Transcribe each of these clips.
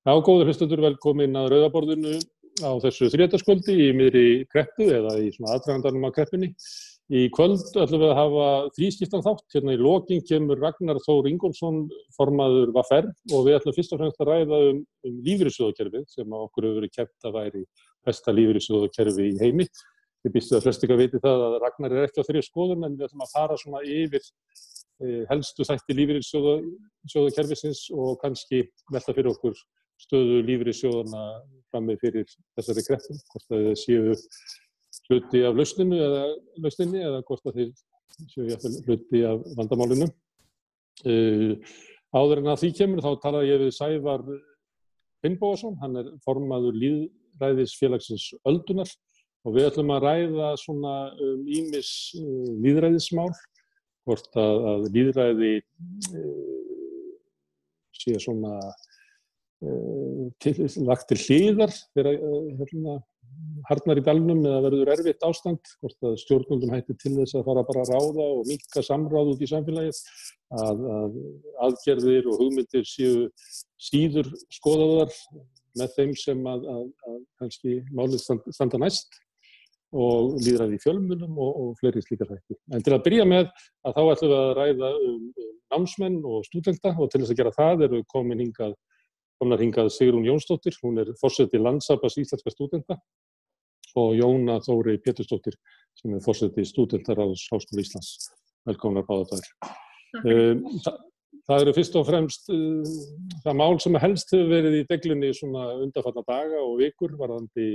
Já, góðir hlustendur, velkomin að Rauða borðinu á þessu þriðjudagskvöldi í miðri kreppu eða í svona aðdragandanum á kreppunni. Í kvöld ætlum við að hafa þrískiptan þátt. Hérna í lokin kemur Ragnar Þór Ingólfsson, formaður VR, og við ætlum fyrst og fremst að ræða um lífeyrissjóðakerfið sem okkur hefur verið kennt að væri besta lífeyrissjóðakerfi í heimi. Ég býst við að flest ykkar viti það að Ragnar er ekki á þeirri skoðun, en við ætlum að fara svona yfir helstu þætti lífeyrissjóðakerfisins og kannski velta fyrir okkur stöðu lífeyrissjóðanna frammi fyrir þessari kreppu, hvort að þeir séu hluti af lausninni eða hvort að þeir séu jafnvel hluti af vandamálinu. Áður en að því kemur þá talaði ég við Sævar Finnbogason, hann er formaður lýðræðisfélagsins Öldunar og við ætlum að ræða svona ýmis lýðræðismál, hvort að lýðræði sé svona lagt til hliðar þegar harðnar í dalnum eða verður erfitt ástand, hvort að stjórnvöldum hætti til þess að fara bara að ráða og minnka samráð út í samfélagið, að aðgerðir og hugmyndir séu síður skoðaðar með þeim sem að kannski málið standa næst og lýðræði í fjölmiðlum og fleiri slíkar þætti. En til að byrja með að þá ætlum við að ræða námsmenn og stúdenta og til þess að gera það eru komnar hingað Sigrún Jónsdóttir, hún er forseti Landssambands íslenskra stúdenta og Jóna Þórey Pétursdóttir sem er forseti Stúdentaráðs Háskóla Íslands. Velkomnar báðar tvær. Það eru fyrst og fremst það mál sem helst hefur verið í deglunni svona undanfarna daga og vikur varðandi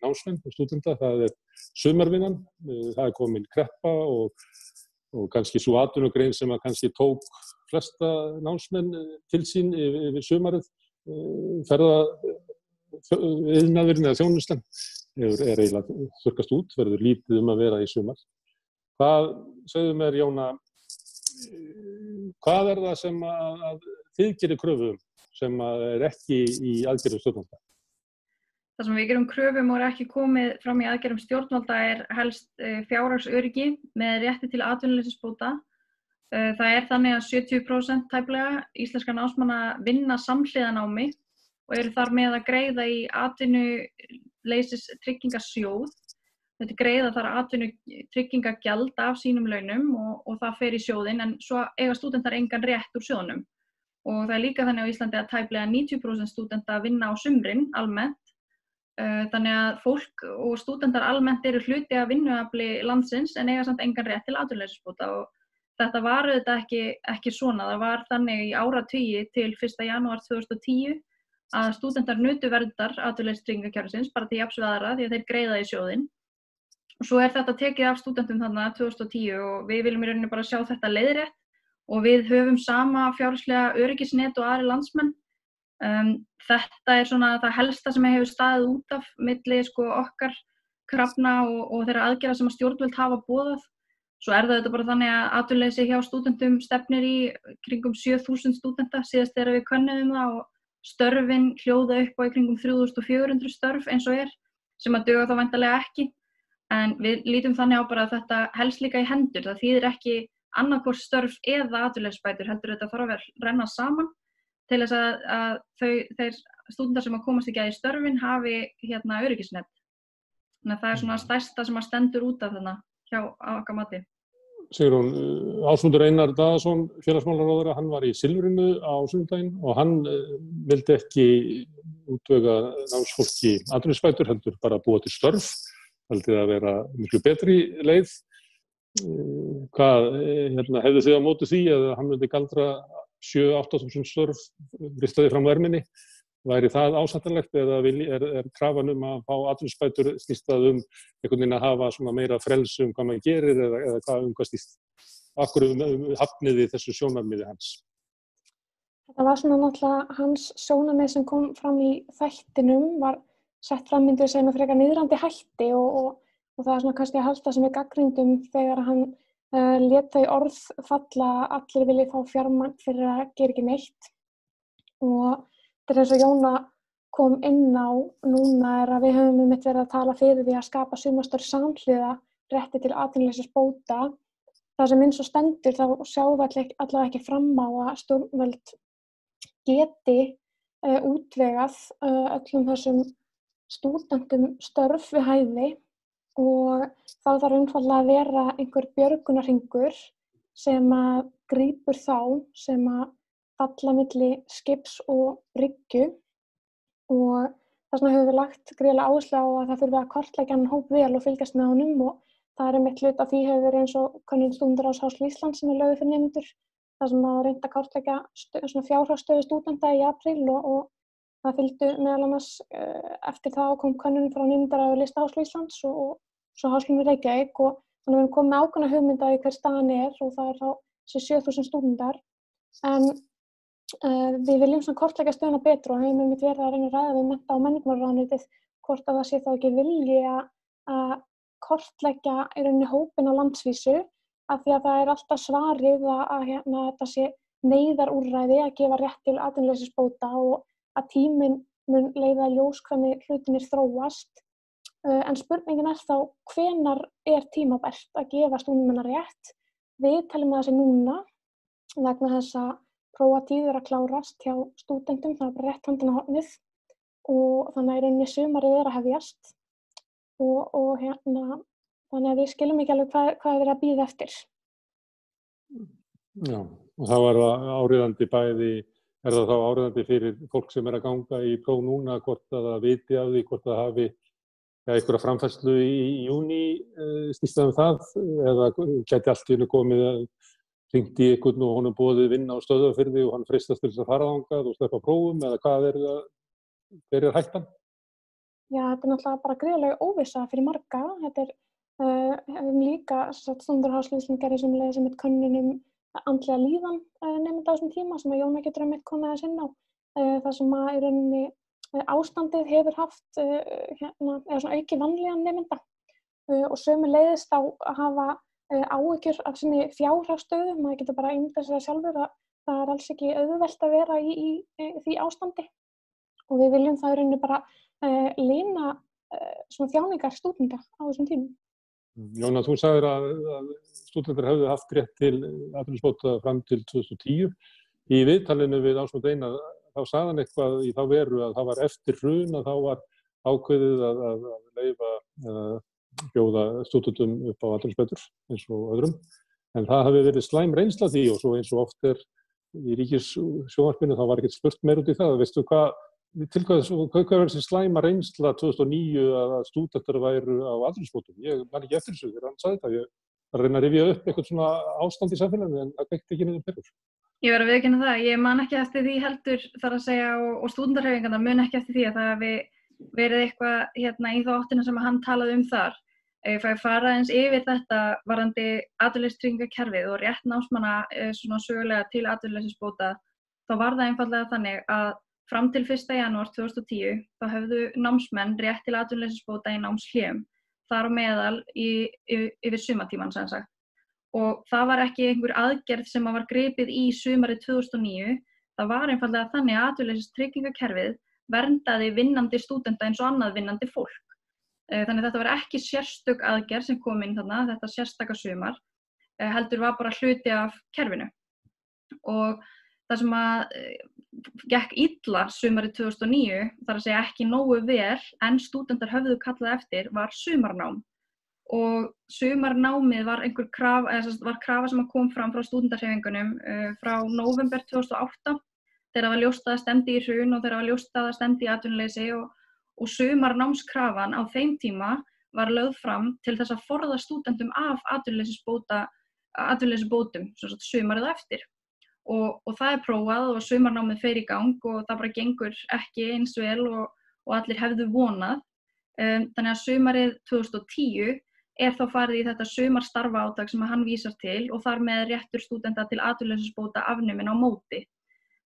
námsmenn og stúdenta. Það er sumarvinnan, það er komin kreppa og kannski sú atvinnugrein sem að kannski tók flesta námsmenn til sín yfir sumarið. Iðnaðurinn eða þjónustan er eiginlega þurrkast út, verður lítið að vera í sumar. Hvað segðu mér, Jóna, hvað er það sem að þið gerir kröfu sem er ekki í aðgerðum stjórnvalda? Það sem við gerum kröfum og er ekki komið fram í aðgerðum stjórnvalda er helst fjárhagsöryggi með rétti til atvinnuleysisbóta. Það er þannig að 70% tæplega íslenskra námsmanna vinna samhliða námi og eru þar með að greiða í atvinnuleysistryggingasjóð. Þetta greiða þar atvinnutryggingagjald af sínum launum og það fer í sjóðinn, en svo eiga stúdentar engan rétt úr sjóðnum. Og það er líka þannig á Íslandi að tæplega 90% stúdenta vinna á sumrin almennt. Þannig að fólk og stúdentar almennt eru hluti af vinnuafli landsins en eiga samt engan rétt til atvinnuleysisbóta. Og þetta var auðvitað ekki svona. Það var þannig í áratugi til 1. janúar 2010 að stúdentar nutu verndar atvinnuleysistryggingakerfisins bara til jafns við aðra því að þeir greiða í sjóðinn. Og svo er þetta tekið af stúdentum þarna 2010 og við viljum í rauninni bara sjá þetta leiðrétt og við höfum sama fjárhagslega öryggisnet og aðrir landsmenn. Þetta er svona það helsta sem hefur staðið út af milli okkar krafna og þeirra aðgerða sem að stjórnvöld hafa boðað. Svo er það bara þannig að atvinnuleysi hjá stúdentum stefnir í kringum 7.000 stúdenta síðast þegar við könnuðum það og störfin hljóða upp á í kringum 3.400 störf eins og er sem að duga þá væntanlega ekki. En við lítum þannig á bara að þetta helst líka í hendur. Það þýðir ekki annarkvort störf eða atvinnuleysisbætur, heldur þetta þarf að renna saman til þess að þeir stúdentar sem að komast ekki að í störfin hafi öryggisnet. Þannig að það er svona stærsta sem að stendur út af þarna hjá okkar mati. Sigrún, Ásmundur Einar Daðason, félagsmálaráðherra, hann var í Silfrinu á sunnudaginn og hann vildi ekki útvega námsfólki atvinnuleysisbætur, heldur bara búa til störf. Haldið að vera miklu betri leið. Hvað hefðu þið á móti því að hann myndi galdra 7.000–8.000 störf ristaði fram á erminni? Væri það ásættanlegt eða er krafan að fá atvinnuleysisbætur snýst það einhvern veginn að hafa svona meira frelsi hvað maður gerir eða hvað snýst? Af hverju hafniði þessu sjónarmiði hans? Þetta var svona náttúrulega hans sjónarmið sem kom fram í þættinum var sett fram myndi sem með frekar niðrandi hætti og það er svona kannski að halda sem við gagnrýndum þegar hann lét þau orð falla að allir vilji fá fjármagn fyrir að gera ekki neitt. Og þetta er eins og Jóna kom inn á núna er að við höfum verið að tala fyrir því að skapa sumarstörf samhliða rétti til atvinnuleysisbóta. Það sem eins og stendur þá sjáum við allavega ekki fram á að stjórnvöld geti útvegað öllum þessum stúdentum störf við hæfi og þá þarf einfaldlega að vera einhver björgunarhringur sem að grípur þá sem að falla milli skips og bryggju og þess vegna höfum við lagt gríðarlega áherslu á að það þurfi að kortleggja þennan hóp vel og fylgjast með honum og það einmitt hluti af því hefur verið eins og könnun Stúdentaráðs Háskóla Íslands sem lögð fyrir nemendur þar sem að reynt að kortleggja fjárhagsstöðu stúdenta í apríl og það fylgdu meðal annars eftir það kom könnun frá nemendaráði Listaháskóla Íslands og svo Háskólanum í Reykjavík og þannig við erum komið með ákveðna hugmynda í hver staðan og það þá þessi 7.000 stúdentar en við viljum svona kortleggja stöðuna betur og höfum einmitt verið að reyna að ræða við mennta- og menningarmálaráðuneytið hvort að það sé þá ekki vilji að kortleggja í rauninni hópinn á landsvísu af því að það alltaf svarið að þetta sé neyðarúrræði að gefa rétt til atvinnuleysisbóta og að tíminn mun leiða í ljós hvernig hlutirnir þróast en spurningin þá hvenær tímabært að gefa stúdentum rétt. Við teljum það sé núna vegna þess að prófatíð að klárast hjá stúdentum, það bara rétt handinn á hornið og þannig að í rauninni sumarið að hefjast og þannig að við skiljum ekki alveg hvað er verið að bíða eftir. Já, og það var áríðandi bæði, það þá áríðandi fyrir fólk sem að ganga í próf núna, hvort að það viti af því, hvort það hafi einhverja framfærslu í júní, snýst það það, eða gæti allt í einu komið að hringt í einhvern og honum boðið vinna á Stöðvarfirði og hann freistast til þess að fara þangað og sleppa prófum, eða hvað hver hættan? Já, þetta náttúrulega bara gríðarlega óvissa fyrir marga. Þetta hefum líka Stúdentaráð Háskóla Íslands gerði sömuleiðis einmitt könnun andlega líðan nemenda á þessum tíma sem að Jóna getur einmitt komið aðeins inn á. Það sem að í rauninni ástandið hefur haft eða svona aukið vanlíðan nemenda og sömuleiðis þá að hafa áhyggjur af sinni fjárhagsstöðu. Maður getur bara ímyndað sér sjálfur að það alls ekki auðvelt að vera í því ástandi og við viljum það í rauninni bara lina svona þjáningar stúdenta á þessum tímum. Jóna, þú sagðir að stúdentar hefðu haft rétt til atvinnuleysisbóta fram til 2010. Í viðtalinu við Ásmund Einar þá sagði hann eitthvað í þá veru að það var eftir hrun að þá var ákveðið að leyfa bjóða stúdentum upp á atvinnuleysisbætur eins og öðrum. En það hafi verið slæm reynsla því og svo eins og oft í ríkissjónvarpinu þá var ekkert spurt meir út í það. Veistu hvað var þessi slæma reynsla 2009 að stúdentar væru á atvinnuleysisbótum? Ég man ekki eftir þessu þegar hann sagði þetta. Ég var að reyna að rifja upp eitthvað svona ástand í samfélaginu en það kveikti ekki niður fyrir. Ég verð að viðurkenna það. Ég man ekki eftir því heldur þar að segja og stúdentarhreyfingarnar mun ekki eftir því að það hafi verið eitthvað í þá áttina sem hann talaði þar. Ef ég fara eins yfir þetta varðandi atvinnuleysistryggingakerfið og rétt námsmanna svona sögulega til atvinnuleysisbóta, þá var það einfaldlega þannig að fram til 1. janúar 2010 þá höfðu námsmenn rétt til atvinnuleysisbóta í námshléum, þar á meðal yfir sumartímann sem sagt. Og það var ekki einhver aðgerð sem var gripið í sumarið 2009, það var einfaldlega þannig að atvinnuleysistryggingakerfið verndaði vinnandi stúdenta eins og annað vinnandi fólk. Þannig að þetta var ekki sérstök aðgerð sem kom inn þarna, þetta sérstaka sumar, heldur var bara hluti af kerfinu. Og það sem að gekk illa sumarið 2009, þar að segja ekki nógu vel, en stúdentar höfðu kallað eftir, var sumarnám. Og sumarnámið var krafa sem kom fram frá stúdentahreyfingunum frá nóvember 2008, þegar var ljóst að það stefndi í hrun og þegar var ljóst að það stefndi í atvinnuleysi og sumarnámskrafan á þeim tíma var lögð fram til þess að forða stúdentum af atvinnuleysisbótum sumarið eftir. Og það prófað og sumarnámið fer í gang og það bara gengur ekki eins vel og allir hefðu vonað. Þannig að sumarið 2010 þá farið í þetta sumarstarfaátak sem hann vísar til og þar með réttur stúdenta til atvinnuleysisbóta afnumin á móti.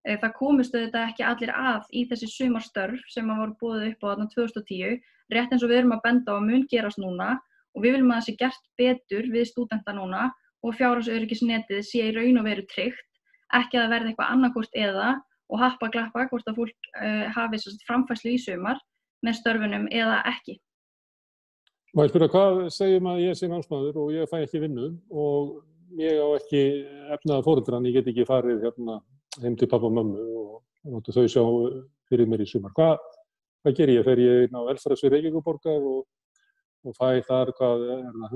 Það komust auðvitað ekki allir að í þessi sumarstörf sem voru boðið upp á þarna 2010, rétt eins og við erum að benda á að mun gerast núna og við viljum að það sé gert betur við stúdenta núna og fjárhagsöryggisnetið sé í raun og veru tryggt, ekki að það verði eitthvað annarkvort eða og happa glappa hvort að fólk hafi framfærslu í sumar með störfunum eða ekki. Má ég spyrja, hvað segjum að ég sé námsmaður og ég fæ ekki vinnu og ég á ekki efnaða foreldra, ég get ekki farið heim til pappa og mömmu og þau sjá fyrir mér í sumar. Hvað ger ég? Fer ég inn á velferðarsvið Reykjavíkurborgar og fæ þar, hvað er það,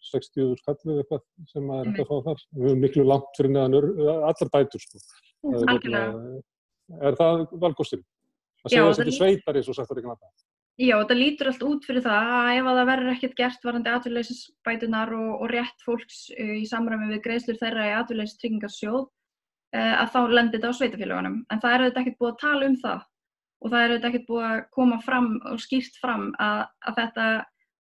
160.000 kall eða eitthvað sem maður er að fá þar. Við erum miklu langt fyrir neðan allar bætur, sko. Er það valkosturinn? Að segja þessi sveitar eins og sagt var ekki nata? Já, þetta lítur allt út fyrir það að ef það verður ekkert gert varðandi atvinnuleysisbæturnar og rétt fólks í samræmi við greiðslur þeirra í atvinnuleysistryggingasjóð, að þá lendir þetta á sveitarfélögunum. En það er auðvitað ekkert búið að tala um það og það er auðvitað ekkert búið að koma fram og skýrt fram að þetta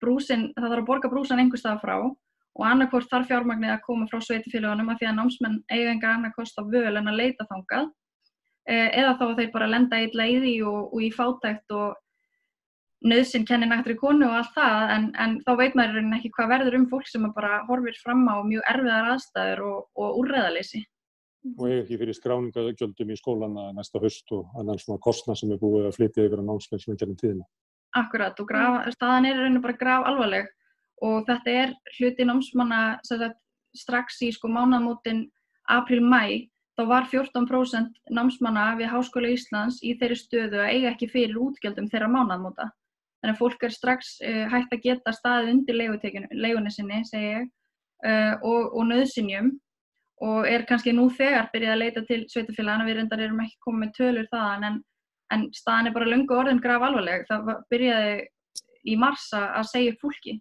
það þarf að borga brúsann einhvers staðar frá og annarkvort þarf fjármagnið að koma frá sveitarfélögunum af því að námsmenn eiga engan annan kost á völ en að leita þangað eða þá að þeir bara lenda illa í því og í fátækt og nauðsyn kennir naktri konu og allt það en þá veit maður ekki hvað verður fólk sem bara horfir fram á mjög erfiðar aðstæður og úrræðaleysi. Og ekki fyrir skráningagjöldum í skólana næsta haust og annan svona kostnað sem búið að flytja yfir á námsmenn sem gennum tíðina. Akkurat og staðan er raun og bara grafalvarleg og þetta hluti námsmanna strax í mánaðamótin apríl-maí þá var 14% námsmanna við Háskóla Íslands í þeirri stöðu að eiga ekki fyrir útgjöldum þeirra mánaðamóta. Þannig að fólk strax hægt að geta staðið undir leigunni sinni, segi ég, og nauðsynjum og kannski nú þegar byrjað að leita til sveitarfélagana, við reyndar erum ekki komið með tölur þaðan en staðan bara löngu orðin grafalvarleg. Það byrjaði í mars að segja upp fólki.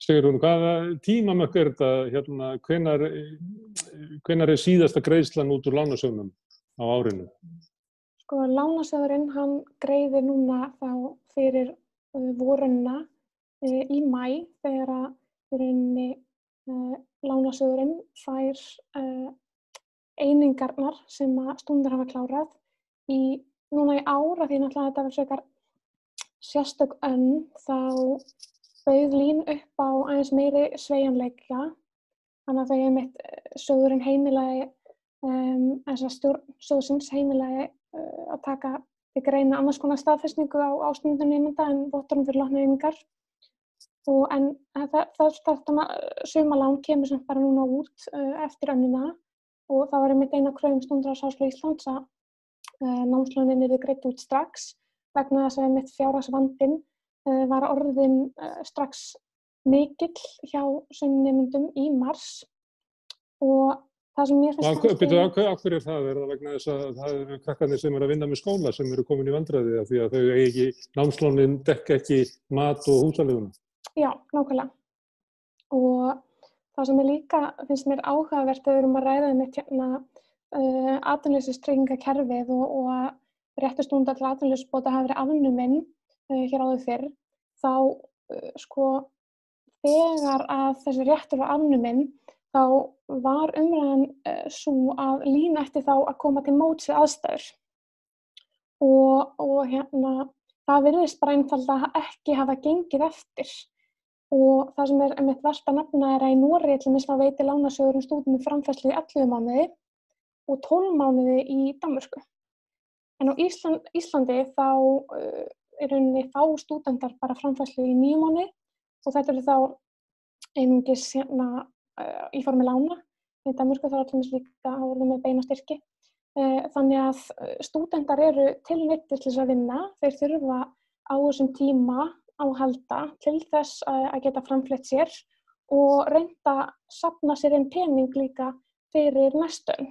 Sigrún, hvaða tímamörk er þetta? Hvenær er síðasta greiðslan út úr lánasjóðnum á árinu? Lánasjóðurinn, hann greiðir núna þá fyrir vorunna í maí þegar lánasjóðurinn fær einingarnar sem að stúdentar hafa klárað núna í ár af því náttúrulega þetta var frekar sérstök þá bauð LÍN upp á aðeins meiri sveigjanleika þannig að þau sjóðurinn heimilaði stjórn sjóðsins heimilaði að taka til greina annars konar staðfestingu á stundum nemenda en vottorðum fyrir látnar einingar en þetta sumarlán kemur sem bara núna út eftir önnina og það var eina kröfum Stúdentaráðs Háskóla Íslands að námslánin yrðu greidd út strax vegna þess að fjárhagsvandinn var orðinn strax mikill hjá sumum nemendum í mars og það sem mér finnst Af hverju er það? Er það vegna þess að það eru krakkarnir sem eru að vinna með skóla sem eru komin í vandræði af því að þau eigi námslánin dekka ekki mat og húsaleguna? Já, nákvæmlega. Og það sem líka finnst mér áhugavert þegar við erum að ræða atvinnuleysistryggingakerfið og að réttur stúdenta til atvinnuleysisbóta hafi verið afnuminn hér áður fyrr, þá þegar að þessi réttur var afnuminn, þá var umræðan sú að LÍN ætti þá að koma til móts við aðstæður. Og það virðist bara einfaldlega ekki hafa gengið eftir. Og það sem einmitt vert að nefna að í Noregi til dæmis veitir lánasjóðurinn stúdentum framfærslu í 11 mánuði og 12 mánuði í Danmörku. En á Íslandi þá fá stúdentar bara framfærslu í 9 mánuði og þetta eru þá einungis í formi lána. Í Danmörku þá til dæmis líka voru með beina styrki. Þannig að stúdentar eru tilneyddir til þess að vinna. Þeir þurfa á þessum tíma á að halda til þess að geta framfleytt sér og reynda að safna sér inn pening líka fyrir næstun.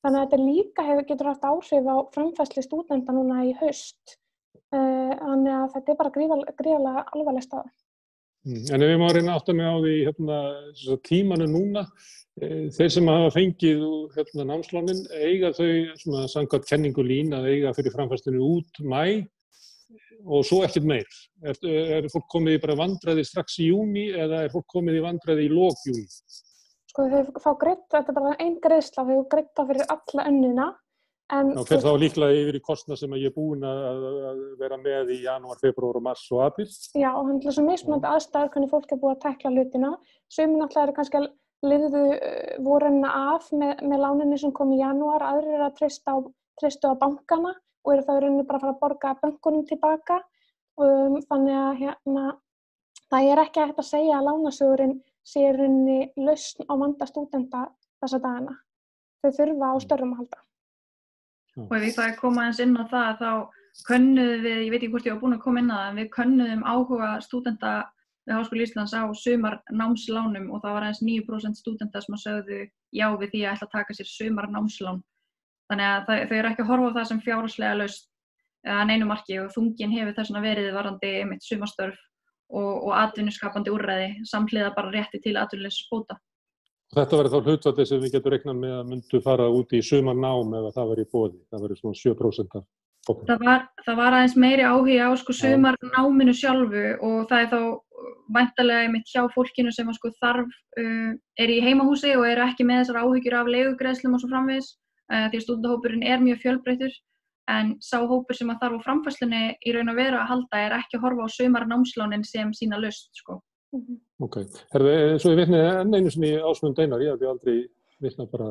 Þannig að þetta líka getur haft áhrif á framfærslu stúdenta núna í haust. Þannig að þetta er bara gríðarlega alvarleg staða. En ef ég má reyna að átta mig á því tímanu núna, þeir sem hafa fengið námslánin, eiga þau samkvæmt kenningu LÍN að eiga fyrir framfærslunni út maí og svo ekkert meir. Er fólk komið í bara vandræði strax í júní eða er fólk komið í vandræði í lok júní? Þau fá greitt, þetta er bara ein greiðsla, þau greidda fyrir alla önnina. Fer þá líklega yfir í kostnað sem ég er búin að vera með í janúar, febrúar, mars og apríl? Já, og hann er svo mismunandi aðstæður hvernig fólk er búið að tækla hlutina. Sumir náttúrulega eru kannski að lifðu voruna af með láninu sem kom í janúar, aðrir eru að treysta á bankana og eru þá bara að fara að borga bönkunum tilbaka. Þannig að það er ekki hægt að segja að lánasjóðurinn sé í rauninni lausn á vanda stúdenta þessa dagana. Þau þurfa á störfum að halda. Og ef ég fæ að koma aðeins inn á það, þá könnuðum við, ég veit ekki hvort ég var búin að koma inn á það, en við könnuðum áhuga stúdenta við Háskóla Íslands á sumarnámslánum og það var aðeins 9% stúdenta sem sögðu já við því að ætla að taka sér sumarnámslán. Þannig að þau eru ekki að horfa á það sem fjárhagslega lausn að neinu marki og þunginn hefur þess vegna verið varðandi einmitt sumarstörf og atvinnuskapandi úrræði samhliða bara rétti til atvinnuleysisbóta. Þetta verður þá hlutfallið sem við getum reiknað með að myndu fara út í sumarnám ef það verður í boði. Það verður svona 7% af hópnum. Það var aðeins meiri áhugi á sumarnáminu sjálfu og það er þá væntanlega einmitt hjá fólkinu sem er í heimahúsi og eru ekki með þessar áhyggjur af leigugreiðslum og svo framvegis því að stúdentahópurinn er mjög fjölbreyttur en sá hópur sem að þarf á framfærslunni í raun og veru að halda er ekki að horfa á sumarnámslánin sem sína lausn, sko. Ok. Herðu, svo ég vitni enn einu sinni í Ásmund Einar, ég hafði aldrei vitnað bara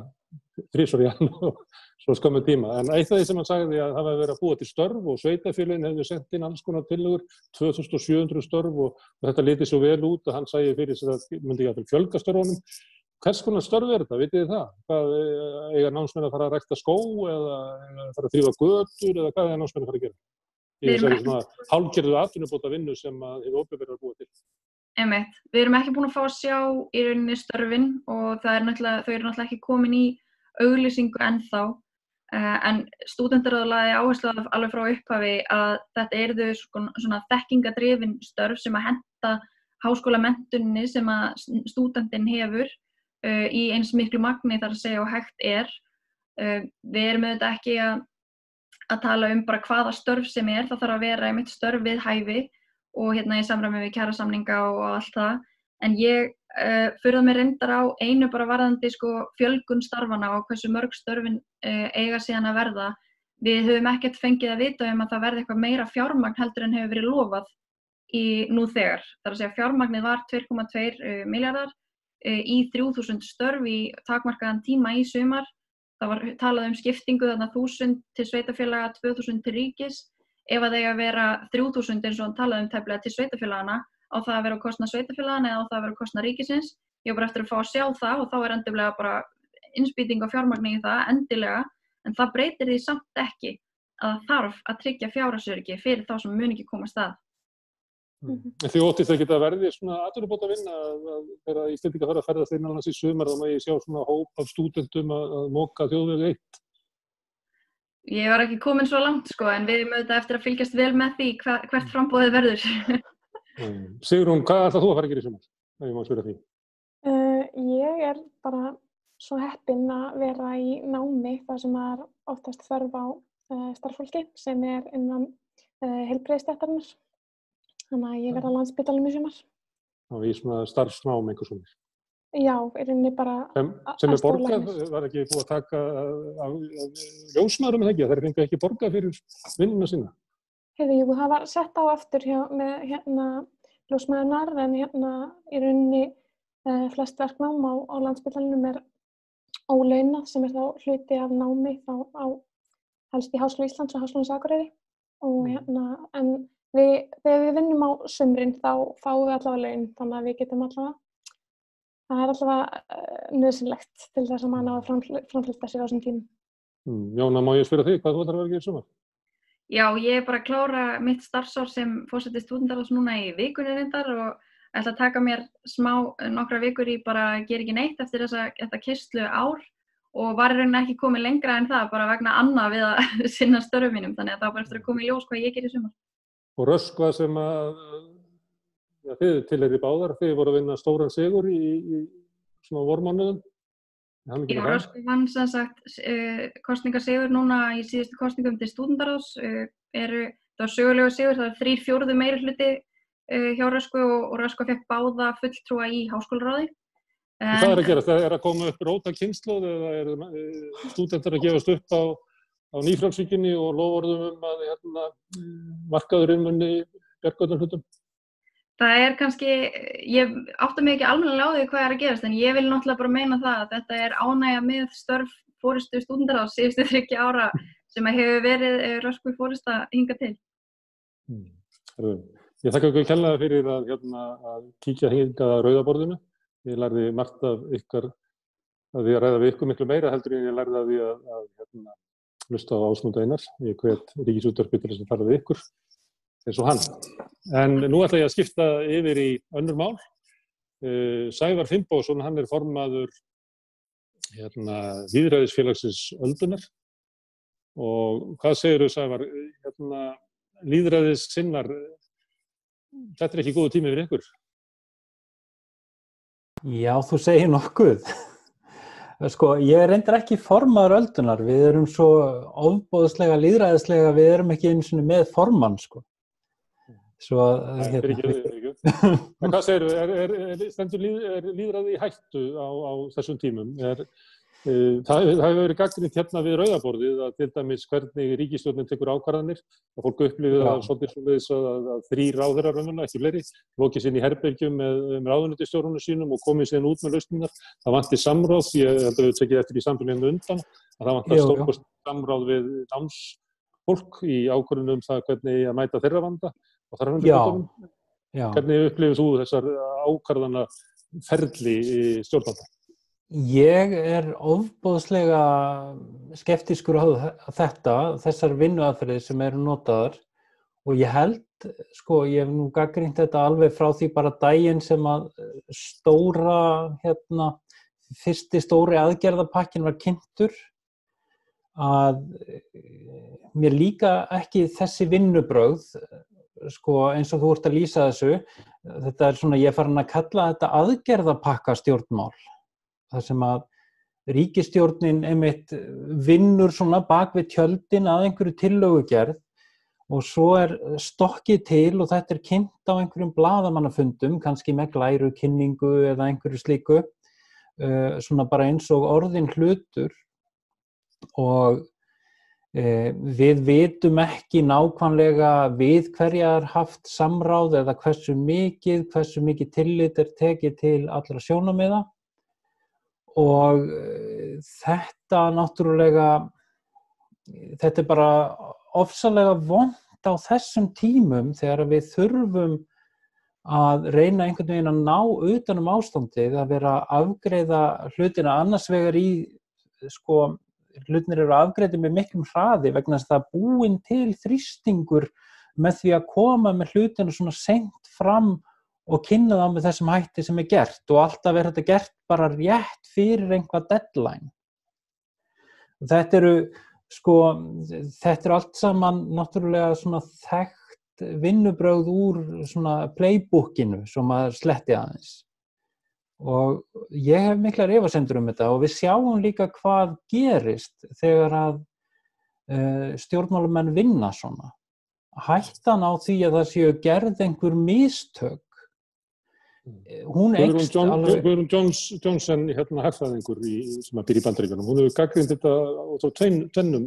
3 í hann og svo skömmu tíma. En eitt af því sem hann sagði að það hefði verið að búa til störf og sveitarfélögin hefði sent inn alls konar tillögur, 2700 störf og þetta liti svo vel út að hann sagði fyrir sér að myndi jafnvel fjölga störfunum. Hvers konar störf er þetta, vitið þið það? Hvað eiga námsmenn að fara að rækta skó eða fara að þrífa götur eða hvað eiga námsmenn að fara að gera? Í þessari svona hálfgerðu atvinnubóta vinnu sem hið opinbera er að búa til. Einmitt. Við erum ekki búin að fá að sjá í rauninni störfin og þau eru náttúrulega ekki komin í auglýsingu ennþá. En stúdentaráð lagði áherslu alveg frá upphafi að þetta yrðu svona þekkingadrifin störf sem að henta háskólamenntuninni sem að stúdentinn hefur í eins miklu magni þar að segja og hægt er. Við erum auðvitað ekki að tala bara hvaða störf sem er, það þarf að vera einmitt störf við hæfi og í samræmi við kjarasamninga og allt það. En ég furða mig reyndar á einu bara varðandi fjölgun starfana og hversu mörg störfin eiga síðan að verða. Við höfum ekkert fengið að vita að það verði eitthvað meira fjármagn heldur en hefur verið lofað nú þegar. Það er að segja fjármagnið var 2,2 milljarðar í 3000 störf í takmarkaðan tíma í sumar. Það var talað skiptingu þarna 1000 til sveitarfélaga, 2000 til ríkis. Ef að eiga að vera 3000 eins og hann talaði tæplega til sveitarfélagana, á það að vera á kostnað sveitarfélagana eða á það að vera á kostnað ríkisins. Ég var bara eftir að fá að sjá það og þá er endilega bara innspýting á fjármagni í það, endilega. En það breytir því samt ekki að það þarf að tryggja fjárhagsöryggi fyrir þá sem mun ekki koma af stað. Þið óttist ekki að verði svona atvinnubóta vinna að þegar Íslendingar fara að ferðast innanlands í sumar þá megi sjá svona hóp af stúdentum að moka þjóðveg 1? Ég var ekki komin svo langt en við erum auðvitað eftir að fylgjast vel með því hvert framboðið verður. Sigrún, hvað ætlar þú að fara að gera í sumar? Ef ég má spyrja því. Ég er bara svo heppin að vera í námi þar sem er oftast þörf á starffólki sem er innan heilbrigðisstéttarinnar. Þannig að ég verð á Landspítalanum í sumar. Og í svona starfsnám einhvers konar? Já, í rauninni bara sem er borgað, var ekki búið að taka af ljósmæðurum eða ekki? Þær fengu ekki borgað fyrir vinnuna sína? Jú, það var sett á aftur með ljósmæðurnar en í rauninni flest verknám á Landspítalanum er ólaunað sem er þá hluti af námi þá helst í Háskóla Íslands og Háskólans á Akureyri. Og en þegar við vinnum á sumrin þá fáum við allavega laun, þannig að við getum það er allavega nauðsynlegt til þess að maður ná að framfleyta sér á þessum tímum. Jóna, má ég spyrja þig, hvað þú ætlar að vera að gera í sumar? Já, ég er bara að klára mitt starfsár sem forseti stúdentaráðs núna í vikunni reyndar og ætla að taka mér nokkra vikur í bara að gera ekki neitt eftir þetta keyrslu ár og var í rauninni ekki komið lengra en það bara vegna annað við að sinna störfum mínum, þannig að það var bara eftir að koma í ljós hvað ég geri í sumar. Og Röskva sem þið tilheyrið báðar, þið voru að vinna stóran sigur í svona vormánuðum. Já, Röskva vann sem sagt kosningasigur núna í síðustu kosningum til stúdentaráðs. Það var sögulegur sigur, það var 3/4 meirihluti hjá Röskva og Röskva fekk báða fulltrúa í háskólaráði. Hvað er að gerast? Það er að koma upp róta kynslóð eða eru stúdentar að gefast upp á nýfrjálsvíkinni og loforðum að markaðurinn muni bjarga öllum hlutum? Það er kannski, ég átta mig ekki almennilega á því hvað er að gerast en ég vil náttúrulega bara meina það að þetta er ánægja með störf forystu stúdentaráðs síðustu 30 ára sem hefur verið Röskva forysta hingað til. Ég þakka ykkur kærlega fyrir að kíkja hingað að rauðaborðinu. Ég lærði margt af ykkar að því að ræða við ykkur miklu meira heldur en ég lærði að því að hlusta á Ásmund Einar. Ég hvet Ríkisútvarpið til þess að fara við ykkur eins og hann. En nú ætla ég að skipta yfir í önnur mál. Sævar Finnbogason, hann formaður lýðræðisfélagsins Öldunar. Og hvað segirðu, Sævar, lýðræðissinnar, þetta ekki góður tími fyrir ykkur? Já, þú segir nokkuð. Sko, ég reyndar ekki formaður Öldunar. Við erum svo ofboðslega lýðræðislega, við erum ekki einu sinni með formann, sko. Svo ekki. En hvað segirðu, stendur lýðræði í hættu á þessum tímum? Það hefur verið gagnrýnt hérna við rauðaborðið að til dæmis hvernig ríkisstjórnin tekur ákvarðanir og fólk upplifir það svolítið að 3 ráðherrar raunverulega, ekki fleiri, lokið sér inn í herbergjum með ráðuneytisstjórunum sínum og komið sér út með lausningar. Það vanti samráð, ég held að við tekið eftir í samfélaginu undan, að það vantar stórkost samráð við námsfólk í ákvörðunum það hvernig að mæta þeirra vanda og þar hvernig upplifir þú þessar ákvarðana ferli í stjórnvalda? Ég ofboðslega skeptískur á þessar vinnuaðferðir sem eru notaðar og ég held, sko, ég hef nú gagnrýnt þetta alveg frá því bara daginn sem að fyrsti stóri aðgerðapakkin var kynntur að mér líka ekki þessi vinnubrögð, sko, eins og þú ert að lýsa þessu, þetta svona, ég er farin að kalla þetta aðgerðapakka stjórnmál. Það sem að ríkisstjórnin einmitt vinnur svona bak við tjöldin að einhverju tillögugerð og svo stokkið til og þetta kynnt á einhverjum blaðamannafundum, kannski með glærukynningu eða einhverju slíku, svona bara eins og orðin hlutur og við vitum ekki nákvæmlega við hverjar haft samráð eða hversu mikið tillit tekið til allra sjónarmiða. Og þetta náttúrulega, þetta bara ofsalega vont á þessum tímum þegar við þurfum að reyna einhvern veginn að ná utan ástandið, að vera að afgreiða hlutina annars vegar í, sko, hlutinir eru afgreiðir með miklum hraði vegna þess að það búinn til þrýstingur með því að koma með hlutina svona seint fram og kynna það með þessum hætti sem gert og alltaf þetta gert bara rétt fyrir einhvað deadline. Þetta eru allt saman náttúrulega svona þekkt vinnubrögð úr svona playbookinu sem maður sletti aðeins. Og ég hef miklar efasemdir þetta og við sjáum líka hvað gerist þegar að stjórnmálamenn vinna svona. Hættan á því að það séu gerð einhver mistök. Guðrún Johnson herfræðingur sem býr í Bandaríkjunum, hún hefur gagnrýnt þetta á tvennum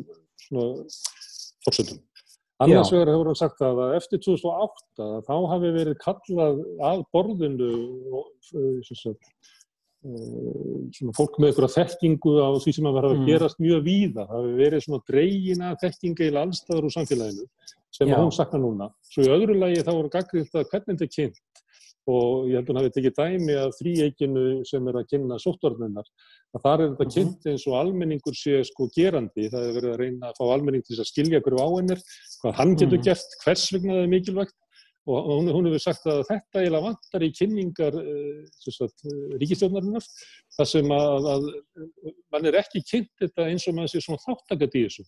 forsendum. Annars vegar hefur hann sagt að eftir 2008 þá hafi verið kallað að borðinu svona fólk með einhverja þekkingu á því sem var að gerast mjög víða. Það hafi verið svona dregina þekkinga í alls staðar úr samfélaginu sem hún saknar núna. Svo í öðru lagi þá voru gagnrýnt að hvernig þetta kynnt. Og ég held að hún hafi tekið dæmi af þríeykinu sem að kynna sóttvarnirnar. Þar þetta kynnt eins og almenningur sé sko gerandi. Það verið að reyna að fá almenning til að skilja hverju áhennir, hvað hann getur gert, hvers vegna það mikilvægt. Og hún hefur sagt að þetta eiginlega vantar í kynningar ríkisstjórnarinnar. Það sem að mann ekki kynnt þetta eins og maður sé svona þáttakandi í þessu.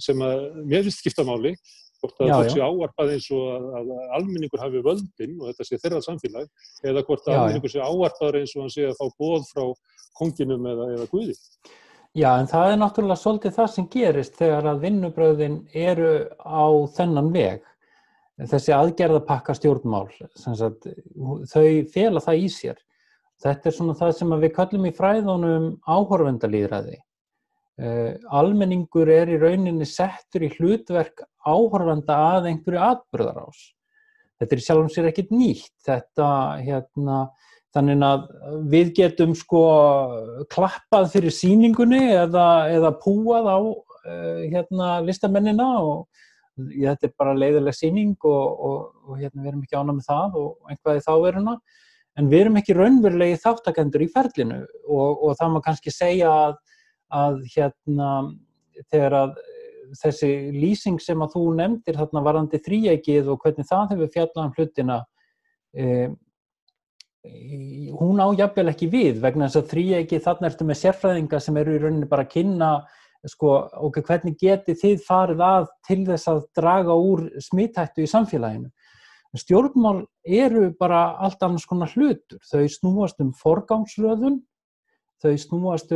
Sem að mér finnst skipta máli. Hvort að fólk sé ávarpað eins og að almenningur hafi völdin og þetta sé þeirra samfélag eða hvort að almenningur sé ávarpaður eins og hann sé að fá boð frá konginum eða guði. Já, en það náttúrulega svolítið það sem gerist þegar að vinnubrögðin eru á þennan veg. Þessi aðgerðapakka stjórnmál, þau fela það í sér. Þetta svona það sem við köllum í fræðunum áhorfendalýðræði. Almenningur í rauninni settur í hlutverk áhorfenda að einhverju atburðarás. Þetta í sjálfum sér ekkert nýtt. Þannig að við getum sko klappað fyrir sýningunni eða púað á listamennina og þetta bara leiðileg sýning og við erum ekki ánægð með það og eitthvað í þáveruna. En við erum ekki raunverulegi þáttakendur í ferlinu og það má kannski segja að þegar að þessi lýsing sem að þú nefndir þarna varðandi þríeykið og hvernig það hefur fjallað hlutina, hún á jafnvel ekki við vegna þess að þríeykið þarna ertu með sérfræðinga sem eru í rauninni bara að kynna hvernig getið þið farið að til þess að draga úr smithættu í samfélaginu. Stjórnmál eru bara allt annars konar hlutur. Þau snúast forgangsröðun, þau snúast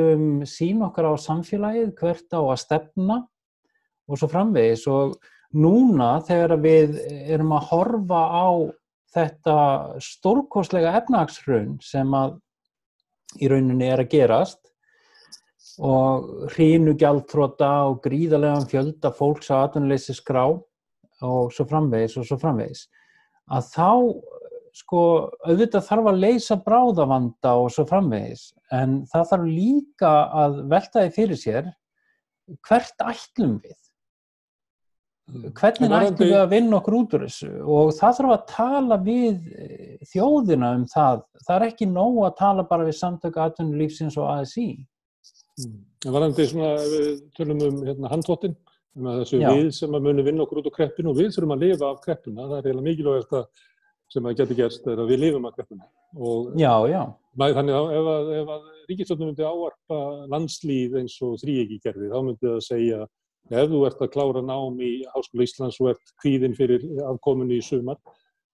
sýn okkar á samfélagið, hvert á að stefna og svo framvegis. Og núna þegar við erum að horfa á þetta stórkostlega efnahagshrun sem að í rauninni er að gerast og hrínugjaldþrota og gríðarlegan fjölda fólks á atvinnuleysisskrá og svo framvegis, að þá auðvitað þarf að leysa bráðavanda og svo framvegis, en það þarf líka að velta því fyrir sér hvert ætlum við? Hvernig ætlum við að vinna okkur út úr þessu? Og það þarf að tala við þjóðina það. Það ekki nóg að tala bara við samtök atvinnulífsins og ASÍ. Varðandi við tölum handþvottinn, þessu við sem að muni vinna okkur út úr kreppinu og við þurfum að lifa af kreppuna. Það eiginlega mikilvægast sem að geti gerst er að við lifum af kreppuna. Þannig að ef ríkisstjórnin myndi ávarpa landslýð eins og þríeyki gerði, þá myndi það segja ef þú ert að klára nám í Háskóla Íslands og ert kvíðinn fyrir afkomunni í sumar,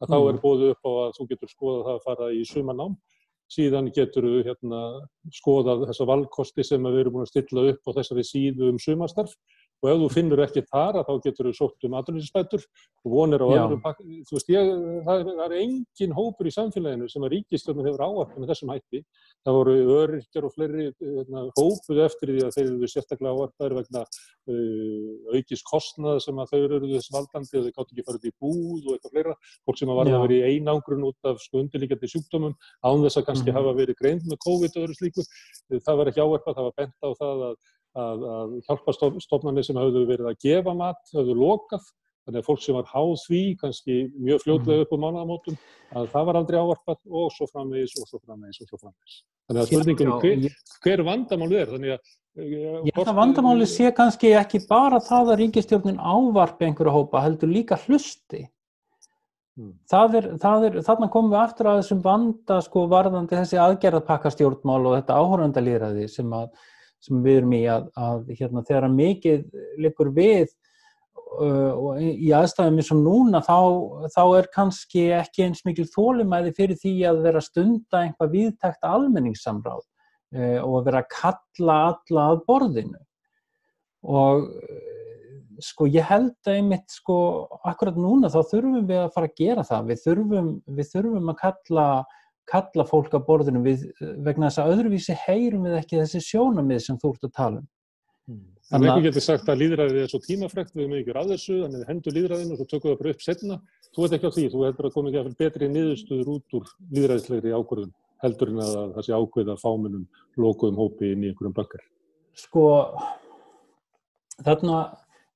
að þá boðið upp á að þú getur skoðað það að fara í sumarnám. Síðan getur þú skoðað þessa valkosti sem við erum búin að stilla upp á þessari síðu sumarstarf. Og ef þú finnur ekki þar, þá getur þú sótt atvinnuleysisbætur og vonir á öðrum pakkum. Það er engin hópur í samfélaginu sem að ríkisstjórnin hefur ávarpað með þessum hætti. Það voru öryrkjar og fleiri hópuðu eftir því að þeir eru sérstaklega ávarpaðir vegna aukins kostnaðar sem að þau eru þess valdandi og þau gátu ekki farið í búð og eitthvað fleira. Fólk sem var að vera í einangrun út af undirliggjandi sjúkdómum án þess að kannski hafa verið greind með COVID og öðru slíku. Það var ekki ávarpað, það var bent á það að hjálparstofnanir sem höfðu verið að gefa mat, höfðu lokað, þannig að fólk sem var háð því, kannski mjög fljótlega upp á mánaðamótum, að það var aldrei ávarpað og svo framvegis. Þannig að spurningin hver vandamálið er, þannig að það vandamálið sé kannski ekki bara það að ríkisstjórnin ávarpi einhverja hópa, heldur líka hlusti. Þarna komum við aftur að þessum vanda varðandi þessi aðgerðapakkastjórnmál og þetta áhorfendalýðræði sem við erum í að þegar mikið liggur við og í aðstæðum eins og núna þá er kannski ekki eins mikil þolinmæði fyrir því að vera að stunda einhvað víðtækt almenningssamráð og að vera að kalla alla að borðinu. Og ég held að einmitt akkurat núna þá þurfum við að fara að gera það. Við þurfum að kalla fólk að borðinu vegna þess að öðruvísi heyrum við ekki þessi sjónarmið sem þú ert að tala Þannig að einhver getur sagt að lýðræðið er svo tímafrekt, við höfum ekki að þessu, þannig við hendur lýðræðinu og svo tökum við bara upp seinna. Þú ert ekki á því, þú heldur að koma ekki að fyrir betri niðurstöður út úr lýðræðislegri ákvörðun, heldur en að það sé ákveða fámennum lokuðum hópi inn í einhverjum bakkar.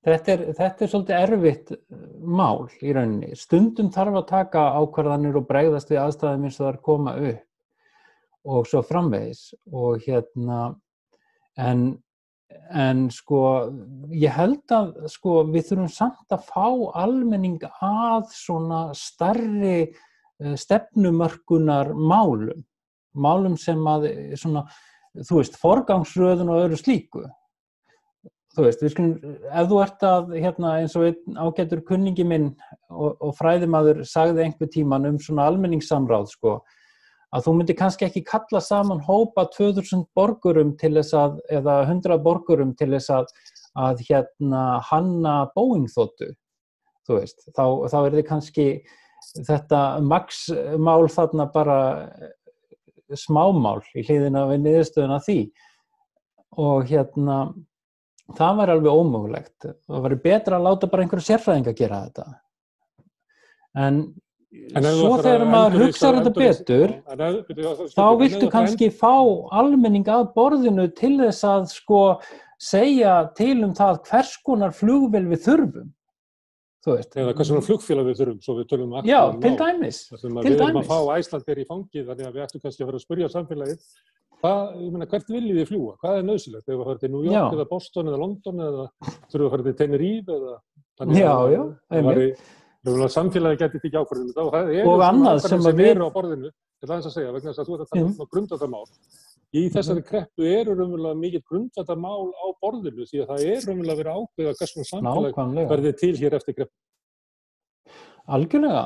Þetta er svolítið erfitt mál í rauninni. Stundum þarf að taka ákvarðanir og bregðast við aðstæðum eins og þær koma upp og svo framvegis. Og en ég held að við þurfum samt að fá almenning að svona stærri stefnumörkunar málum sem að svona, forgangsröðun og öðru slíku. Ef þú ert að, eins og einn ágætur kunningi minn og fræðimaður sagði einhver tíman svona almenningssamráð, að þú myndir kannski ekki kalla saman hópa 2000 borgurum til þess að, eða 100 borgurum til þess að hanna Boeing-þotu, þá er þið kannski þetta max-mál þarna bara smámál í hliðina við niðurstöðuna því og það var alveg ómögulegt. Það var betra að láta bara einhverju sérfræðinga gera þetta. En svo þegar maður hugsar þetta betur, þá viltu kannski fá almenning að borðinu til þess að segja til það hvers konar flugvél við þurfum. Eða hvers konar flugfélag við þurfum, svo við tölum Já, til dæmis. Við erum að fá Icelandair í fangið, þannig að við ættum kannski að vera að spyrja samfélagið Ég meina, hvert viljið þið fljúga? Hvað nauðsynlegt? Þegar við fara til New York eða Boston eða London eða þurfum við að fara til Tenerife eða... Samfélagi gæti ekki ákvörðum þetta og annað sem við eru á borðinu, ég ætla aðeins að segja, vegna þess að þú ert að tala um grundvallarmál. Í þessari kreppu eru raunverulega mikið grundvallarmál á borðinu því að það raunverulega verið ákveða hvers konar samfélag verði til hér eftir kreppu. Algjörlega.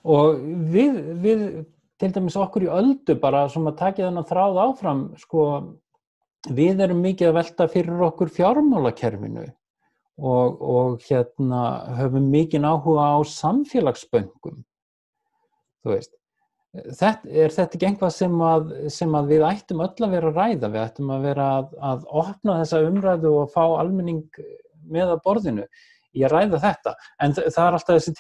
Og við til dæmis okkur í Öldu bara sem að taka þennan þráð áfram, sko, við erum mikið að velta fyrir okkur fjármálakerfinu og höfum mikinn áhuga á samfélagsböngum. Þú veist, þetta ekki einhvað sem að við ættum öll að vera að ræða, við ættum að vera að opna þessa umræðu og fá almenning með að borðinu í að ræða þetta. En það alltaf þessi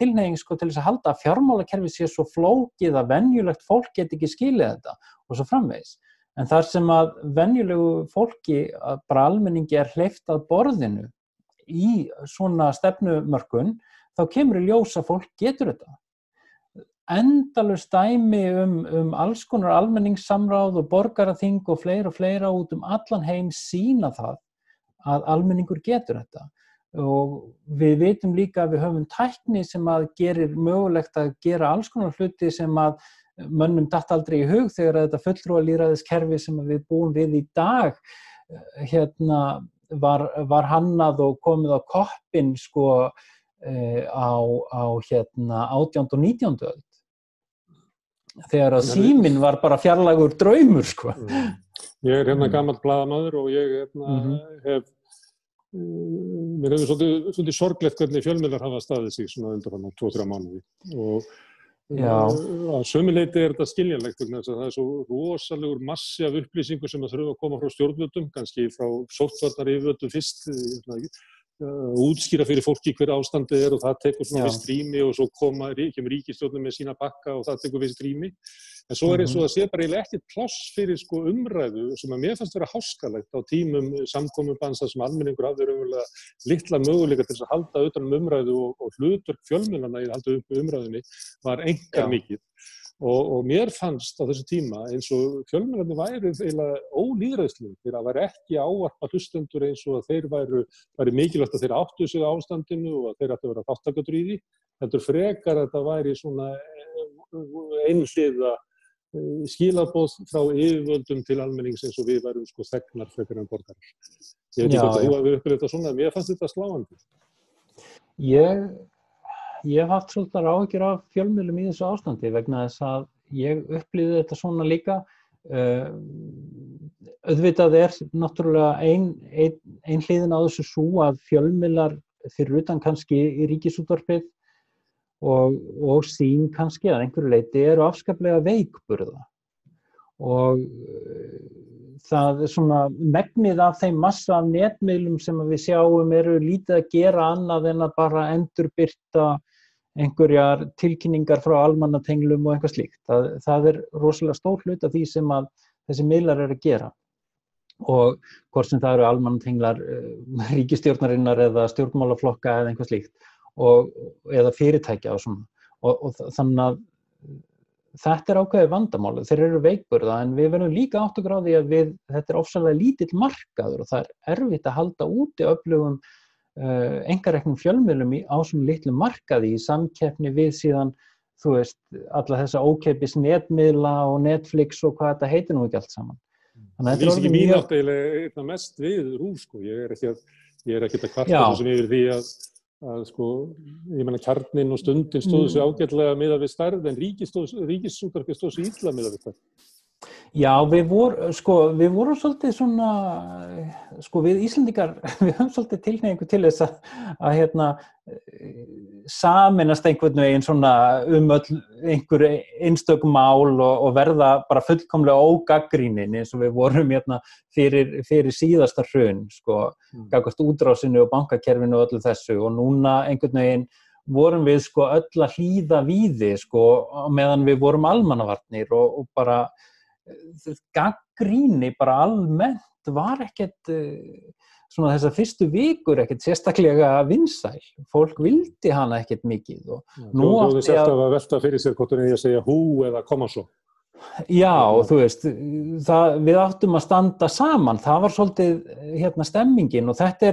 tilhneiging sko, til þess að halda að fjármálakerfi sé svo flókið að venjulegt fólk geti ekki skilið þetta og svo framvegis. En þar sem að venjulegu fólki, bara almenningi hleypt að borðinu í svona stefnumörkun, þá kemur í ljós að fólk getur þetta. Endalaust dæmi alls konar almenningssamráð og borgaraþing og fleira út allan heim sýna það að almenningur getur þetta. Og við vitum líka að við höfum tækni sem að gerir mögulegt að gera alls konar hluti sem að mönnum datt aldrei í hug þegar þetta fulltrúalýðræðiskerfi sem við búum við í dag var hannað og komið á koppinn sko á 18. og 19. öld. Þegar að síminn var bara fjarlægur draumur sko. Ég gamall blaðamaður og ég mér hefur svolítið sorglegt hvernig fjölmiðlar hafa staðið sig svona undanfarna 2-3 mánuði og að sömu leyti þetta skiljanlegt vegna þess að það svo rosalegur massi af upplýsingu sem að þurfa að koma frá stjórnvöldum, kannski frá sóttvarnayfirvöldum fyrst, útskýra fyrir fólki hver ástandið og það tekur svona viss tími og svo kemur ríkisstjórnin með sína pakka og það tekur viss tími. En svo eins og það sé bara eiginlega ekkert pláss fyrir sko umræðu sem að mér fannst vera háskalegt á tímum samkomubansa sem almenningur hafði raunverulega litla möguleika til þess að halda utan umræðu og hlutverk fjölmiðlanna í að halda upp umræðunni var einkar mikið. Og mér fannst á þessu tíma eins og fjölmiðlarnir væru eiginlega ólýðræðislegir, þeir að væri ekki ávarpa hlustendur eins og að þeir væri mikilvægt að þeir áttu sig á ástandinu og að þeir ættu að vera þátttakendur í því, heldur frekar að þetta væri svona einhliða skilaboð frá yfirvöldum til almennings eins og við værum sko þegnar frekar en borgarar. Ég veit ekki hvað þú hefur upplifað þetta svona, mér fannst þetta sláandi. Ég hef haft svolítið áhyggjur af fjölmiðlum í þessu ástandi vegna þess að ég upplifði þetta svona líka. Auðvitað náttúrulega ein hliðin á þessu sú að fjölmiðlar fyrir utan kannski í ríkisútvarpið og sín kannski að einhverju leyti eru afskaplega veikburða og það svona megnið af þeim massa af netmiðlum sem við sjáum eru lítið að gera annað en að bara endurbirta einhverjar tilkynningar frá almannatenglum og eitthvað slíkt. Það rosalega stór hlut af því sem að þessi miðlar eru að gera og hvort sem það eru almannatenglar ríkisstjórnarinnar eða stjórnmálaflokka eða eitthvað slíkt eða fyrirtækja og svona og þannig að þetta ákveðið vandamáli, þeir eru veikburða en við verðum líka átt okkur á því að þetta ofsalega lítill markaður og það erfitt að halda úti öflugum einkareknum fjölmiðlum á svona litlum markaði í samkeppni við síðan, þú veist, alla þessa ókeypis netmiðla og Netflix og hvað þetta heitir nú ekki allt saman. Það lýsir ekki mín átt eiginlega mest við RÚV sko, ég er ekkert að kvarta þessum yfir því að sko, ég meina kjarninn og stundin stóðu sig ágætlega miðað við stærð en ríkisútvarpið stóð sig illa miðað við stærð. Já, við vorum svolítið svona, sko við Íslendingar, við höfum svolítið tilhneigingu til þess að sameinast einhvern veginn svona einhver einstök mál og verða bara fullkomlega ógagnrýnin eins og við vorum fyrir síðasta hrun, sko, gagnvart útrásinu og bankakerfinu og öllu þessu og núna einhvern veginn vorum við sko öll að hlýða víði, sko, meðan við vorum almannavarnir og bara gagnrýni bara almennt var ekkert svona þessar fyrstu vikur ekkert sérstaklega vinsæl. Fólk vildi hana ekkert mikið og nú átti að velta fyrir sér hvort hún eigi að segja hú eða koma svo. Já, þú veist, við áttum að standa saman, það var svolítið stemmingin og þetta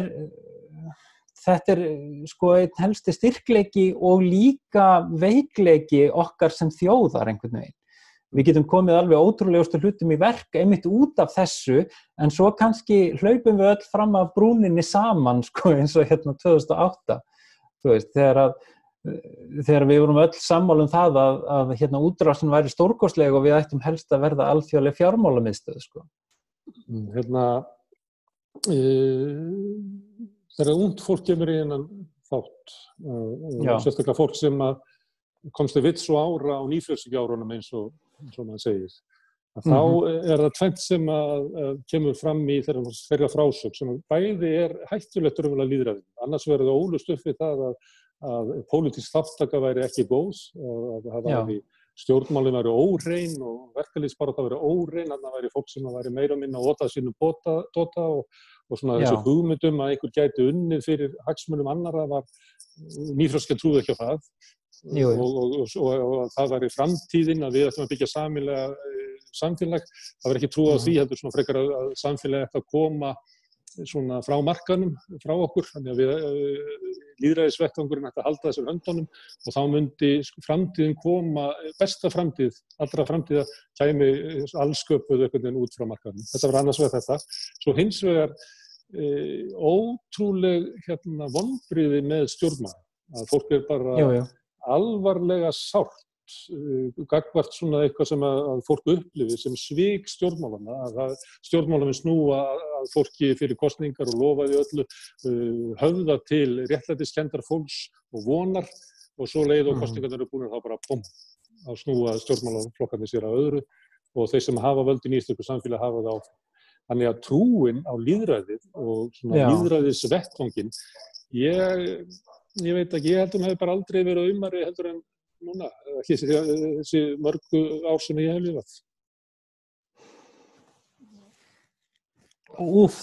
er sko einn helsti styrkleiki og líka veikleiki okkar sem þjóðar einhvern veginn. Við getum komið alveg ótrúlegustu hlutum í verk einmitt út af þessu, en svo kannski hlaupum við öll fram af brúninni saman, sko, eins og 2008. Þú veist, þegar við vorum öll sammála það að útrásin væri stórkostleg og við ættum helst að verða alþjóðleg fjármálamiðstöð, sko. Þegar ungt fólk kemur í þennan þátt, sérstaklega fólk sem komst við svo ára á nýfrjálshyggjuárunum eins og maður segir, þá það tvennt sem kemur fram í þeirra frásögn sem bæði hættulegt raunverulega lýðræði. Annars verður það ólust upp við það að pólitísk þáttaka væri ekki góð, að stjórnmálin væri óhrein og verkalýðsbarátta væri óhrein, þannig væri fólk sem væri meira og minna ótað sínum dóta og svona þessi hugmyndum að einhver gæti unnið fyrir hagsmunum annarra var nýfrjálshyggja trúði ekki á það. Og það væri framtíðin að við ættum að byggja samfélag, það væri ekki trú á því heldur svona frekar að samfélagi ætti að koma svona frá markanum, frá okkur, þannig að lýðræðisvettvangurinn ætti að halda þessum höndunum og þá myndi framtíðin koma, besta framtíð, allra framtíða kæmi allsköpuð einhvern veginn út frá markanum. Þetta var annars vegar þetta. Svo hins vegar ótrúleg vonbrigði með stjórnmál, að fólk bara alvarlega sárt gagnvart svona eitthvað sem að fólk upplifi sem svik stjórnmálana, að stjórnmálamenn snúa að fólki fyrir kosningar og lofa því öllu, höfða til réttlætiskenndar fólks og vonar og svo leið og kosningarnar eru búin þá bara að snúa stjórnmálaflokkarnir sér að öðru og þeir sem hafa völdin í íslensku samfélagi hafa það áfram. Þannig að trúin á lýðræðið og svona lýðræðisvettvanginn, ég veit ekki, ég held að hún hefði bara aldrei verið aumari heldur en núna, ekki þessi mörgu ár sem ég hef lifað.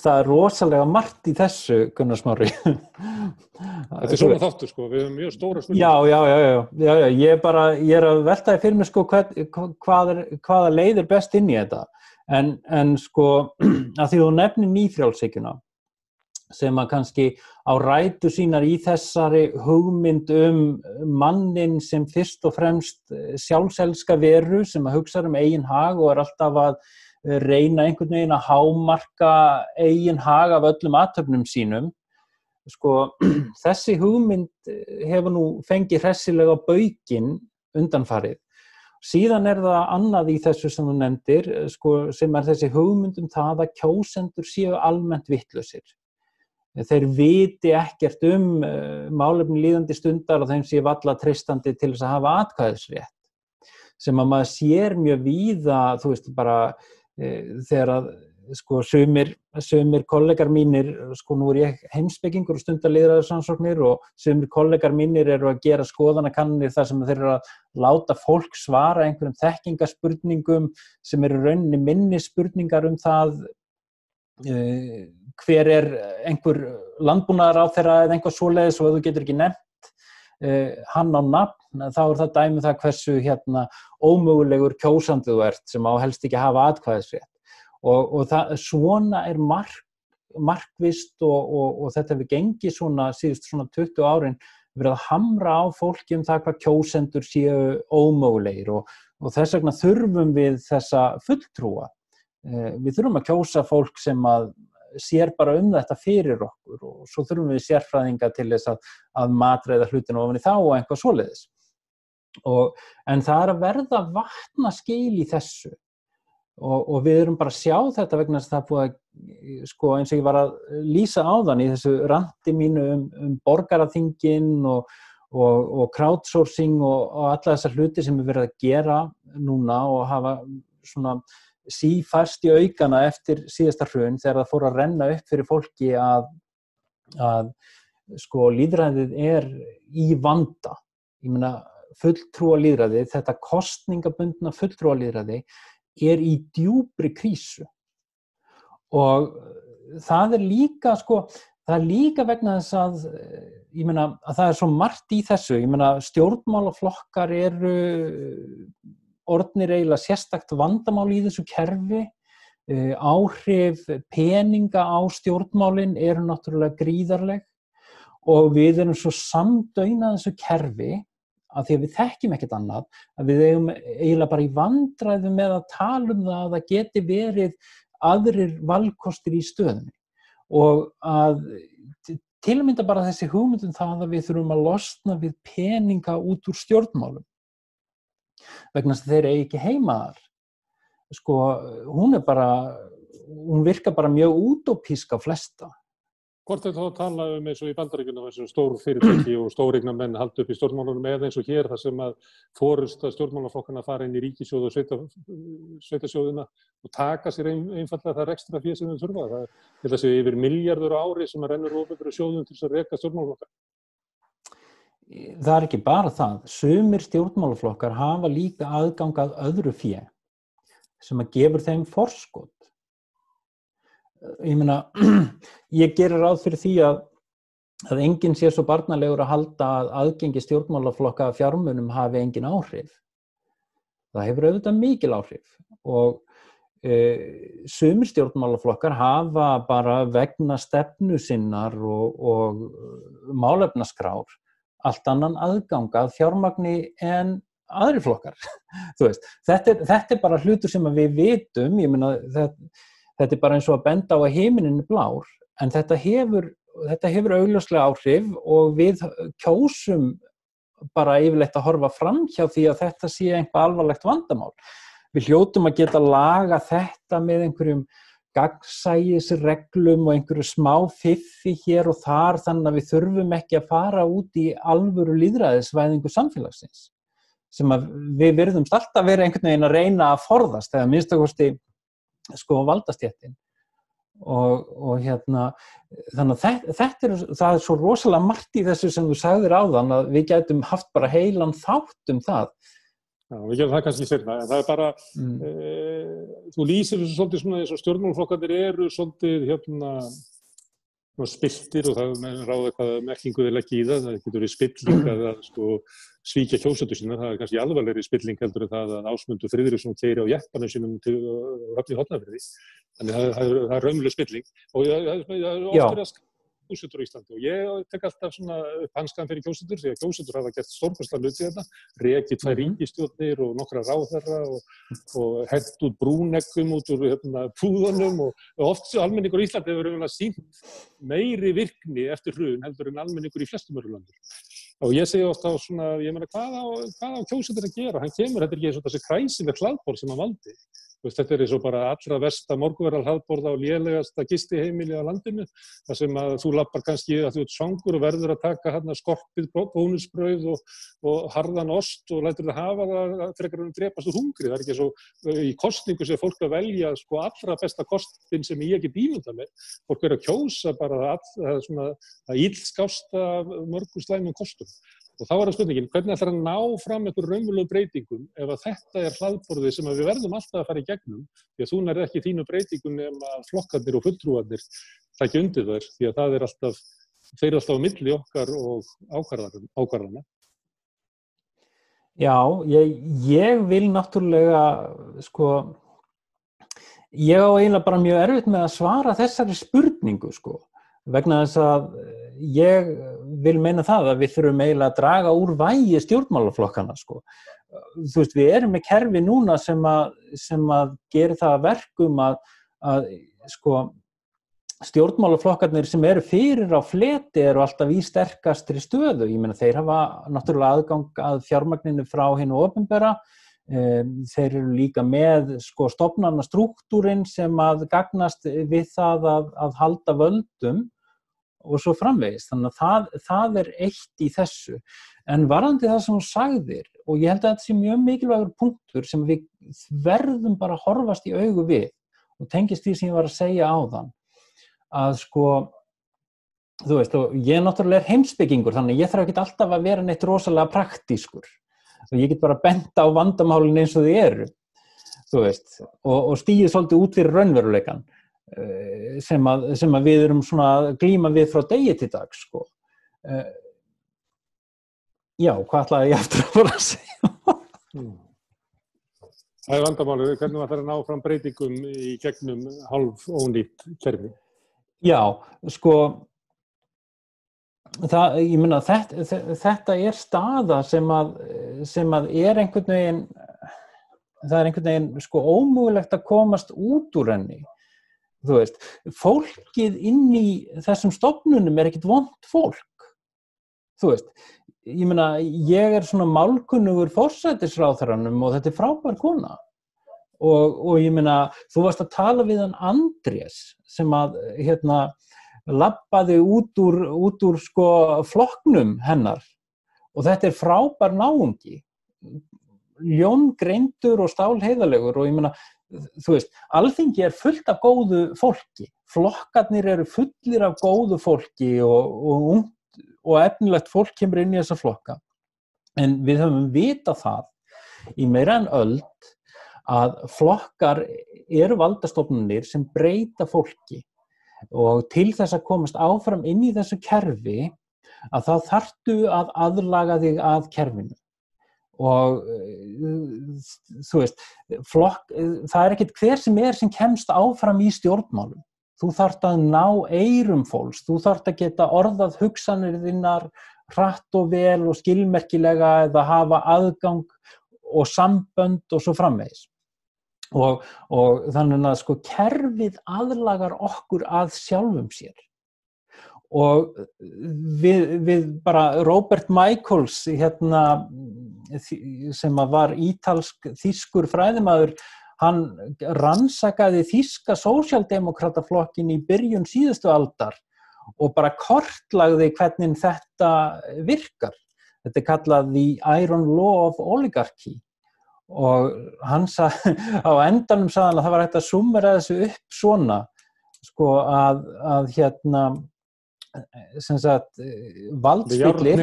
Það rosalega margt í þessu, Gunnar Smári. Þetta svona þáttur, sko, við höfum mjög stóra spurningar. Já, ég að veltaði fyrir mig, sko, hvaða leið best inn í þetta. En sko, að því þú nefnir nýfrjálshyggjuna, sem að kannski á rætur sínar í þessari hugmynd mannin sem fyrst og fremst sjálfselska veru sem að hugsa eigin hag og alltaf að reyna einhvern veginn að hámarka eigin hag af öllum athöfnum sínum. Sko, þessi hugmynd hefur nú fengið hressilega baukinn undanfarið. Síðan það annað í þessu sem þú nefndir, sko, sem þessi hugmynd það að kjósendur séu almennt vitlausir. Þeir viti ekkert málefni líðandi stundar og þeim sé varla treystandi til þess að hafa atkvæðisrétt. Sem að maður sér mjög víða, þú veist, bara þegar að sko sumir kollegar mínir, sko nú ég heimspekingur og stundar lýðræðisrannsóknir og sumir kollegar mínir eru að gera skoðanakannanir þar sem þeir eru að láta fólk svara einhverjum þekkingaspurningum sem eru rauninni minni spurningar það hver einhver landbúnaðarráðherra eða einhver svoleiðis og ef þú getur ekki nefnt hann á nafn, þá það dæmi það hversu ómögulegur kjósandi þú ert sem á helst ekki að hafa atkvæðisrétt. Og svona markvisst og þetta hefur gengið svona síðust svona 20 árin verið að hamra á fólki það hvað kjósendur séu ómögulegir og þess vegna þurfum við þessa fulltrúa. Við þurfum að kjósa fólk sem að sér bara þetta fyrir okkur og svo þurfum við sérfræðinga til þess að matreiða hlutina ofan í þá og eitthvað svoleiðis. En það að verða vatnaskil í þessu og við erum bara að sjá þetta vegna þess að það búið að, sko, eins og ég var að lýsa áðan í þessu ranti mínu borgaraþingin og crowdsourcing og alla þessar hluti sem við verið að gera núna og hafa svona sífæst í aukana eftir síðasta hrun þegar það fór að renna upp fyrir fólki að sko lýðræðið í vanda. Ég meina fulltrúalýðræðið, þetta kosningabundna fulltrúalýðræði í djúpri krísu og það líka sko, það líka vegna þess að ég meina að það svo margt í þessu, ég meina stjórnmálaflokkar orðnir eiginlega sérstakt vandamál í þessu kerfi. Áhrif peninga á stjórnmálin eru náttúrulega gríðarleg og við erum svo samdaunað þessu kerfi að því að við þekkjum ekkert annað að við eigum eiginlega bara í vandræðum með að tala það að það geti verið aðrir valkostir í stöðunni og að til að mynda bara þessi hugmyndum það að við þurfum að losna við peninga út úr stjórnmálum vegna þess að þeir eigi ekki heima þar. Sko, hún virkar bara mjög útópísk á flesta. Hvort þá að tala eins og í Bandaríkjunum þessum stór fyrirtæki og stóreignamenn halda upp í stjórnmálunum eða eins og hér þar sem að forysta stjórnmálaflokkana fara inn í ríkissjóð og sveitasjóðina og taka sér einfaldlega það ekstra fé sem þau þurfa. Það er þessi yfir milljarður á ári sem að rennur opinberum sjóðum til þess að reka stjórnmálaflokka. Það er ekki bara það. Sumir stjórnmálaflokkar hafa líka aðgang að öðru fé sem að gefur þeim forskot. Ég meina, ég gerir ráð fyrir því að enginn sé svo barnalegur að halda að aðgengi stjórnmálaflokka að fjármunum hafi engin áhrif. Það hefur auðvitað mikil áhrif og sumir stjórnmálaflokkar hafa bara vegna stefnu sinnar og málefnaskrár allt annan aðgang að fjármagni en aðrir flokkar. Þú veist, þetta er bara hlutur sem við vitum, ég meina þetta er bara eins og að benda á að himinninn er blár, en þetta hefur augljóslega áhrif og við kjósum bara yfirleitt að horfa fram hjá því að þetta sé eitthvað alvarlegt vandamál. Við hljótum að geta laga þetta með einhverjum gagnsæisreglum og einhverju smá fiffi hér og þar þannig að við þurfum ekki að fara út í alvöru lýðræðisvæðingu samfélagsins sem að við virðumst alltaf vera einhvern veginn að reyna að forðast eða minnstakosti sko valdastéttin og þannig að það er svo rosalega margt í þessu sem þú sagðir áðan að við gætum haft bara heilan þátt það. Já, við gerum það kannski seinna, en það er bara, þú lýsir þessu svolítið svona eins og stjórnmálaflokkarnir eru svolítið spilltir og það ráða hvað merkingu þeir leggja í það getur verið spilling að sko, svíkja kjósendur sína, það er kannski alvarlegri spilling heldur en það að Ásmundur Friðriksson keyri á jeppanum sínum til Höfn í Hornafirði, þannig það er raunveruleg spilling og það er oftar kjósendur á Íslandi og ég tek alltaf svona hanskan fyrir kjósendur því að kjósendur hafa gert stórkostlega hluti þetta, rekið 2 ríkisstjórnir og nokkra ráðherra og hent út brúneggum út úr púðunum og oft almenningur í Íslandi hefur sýnt meiri virkni eftir hrun heldur en almenningur í flestum öðrum löndum. Og ég segi ofta á svona, ég meina hvað á kjósendur að gera? Hann kemur, þetta er ekki eins og þessi kræsi með hlaðborð sem hann valdi. Þetta er eins og bara allra versta morgunverðarhlaðborð á lélegasta gistiheimili á landinu, þar sem að þú lappar kannski að þú ert svangur og verður að taka skorpið bónusbrauð og harðan ost og lætur það hafa það frekar en drepast úr hungri. Það er ekki svo í kosningu sem fólk að velja sko allra besta kostin sem ég get ímyndað með. Fólk að kjósa bara að illskásta mörgum slæmum kostum. Og þá er það spurningin, hvernig ætlar að ná fram einhver raunverulegum breytingum ef að þetta er hlaðborðið sem við verðum alltaf að fara í gegnum, því að þú nærð ekki þínu breytingum nema flokkarnir og fulltrúarnir taki undir þær, því að það er alltaf, þeir eru alltaf á milli okkar og ákvarðana. Já, ég vil náttúrulega, sko, ég á eiginlega bara mjög erfitt með að svara þessari spurningu, sko. Vegna þess að ég vil meina það að við þurfum eiginlega að draga úr vægi stjórnmálaflokkana, sko. Þú veist, við erum með kerfi núna sem að gera það að verkum að sko, stjórnmálaflokkarnir sem eru fyrir á fleti eru alltaf í sterkastri stöðu. Ég meina, þeir hafa náttúrulega aðgang að fjármagninu frá hinu opinbera. Þeir eru líka með sko, stofnanastrúktúrin sem að gagnast við það að halda völdum og svo framvegis. Þannig að það er eitt í þessu. En varðandi það sem hún sagðir, og ég held að þetta sé mjög mikilvægur punktur sem við verðum bara að horfast í augu við og tengist því sem ég var að segja áðan, að sko, þú veist, og ég náttúrulega er heimspekingur, þannig ég þarf ekki alltaf að vera neitt rosalega praktískur. Og ég get bara benda á vandamálin eins og þau eru, þú veist, og stígið svolítið út fyrir raunveruleikann sem að við erum svona að glíma við frá degi til dag, sko. Já, hvað ætlaði ég aftur að fara að segja? Það vandamálið, hvernig maður þarf að ná fram breytingum í gegnum hálf ónýtt kerfi? Já, sko, ég meina, þetta er staða sem að er einhvern veginn, það er einhvern veginn sko ómögulegt að komast út úr henni. Þú veist, fólkið inn í þessum stofnunum er ekkert vont fólk. Þú veist, ég meina, ég er svona málkunnugur forsætisráðherranum og þetta er frábær kona. Og ég meina, þú varst að tala við hann Andrés sem að, labbaði út úr sko flokknum hennar. Og þetta er frábær náungi. Ljóngreindur og stálheiðarlegur og ég meina, þú veist, Alþingi er fullt af góðu fólki. Flokkarnir eru fullir af góðu fólki og ungt og efnilegt fólk kemur inn í þessa flokka. En við höfum vitað það í meira en öld að flokkar eru valdastofnanir sem breyta fólki og til þess að komast áfram inn í þessu kerfi að þá þarftu að aðlaga þig að kerfinu. Og þú veist, það er ekkert hver sem kemst áfram í stjórnmálum. Þú þarft að ná eyrum fólks, þú þarft að geta orðað hugsanir þinnar hratt og vel og skilmerkilega eða hafa aðgang og sambönd og svo framvegis. Og þannig að sko kerfið aðlagar okkur að sjálfum sér. Og við bara Robert Michaels sem var ítalsk-þýskur fræðimaður, hann rannsakaði þýska sósíaldemókrataflokkin í byrjun síðustu aldar og bara kortlagði hvernig þetta virkar. Þetta er kallað The Iron Law of Oligarchy. Og hann á endanum sagði hann að það var hægt að summera þessu upp svona, sko sem sagt valdspillir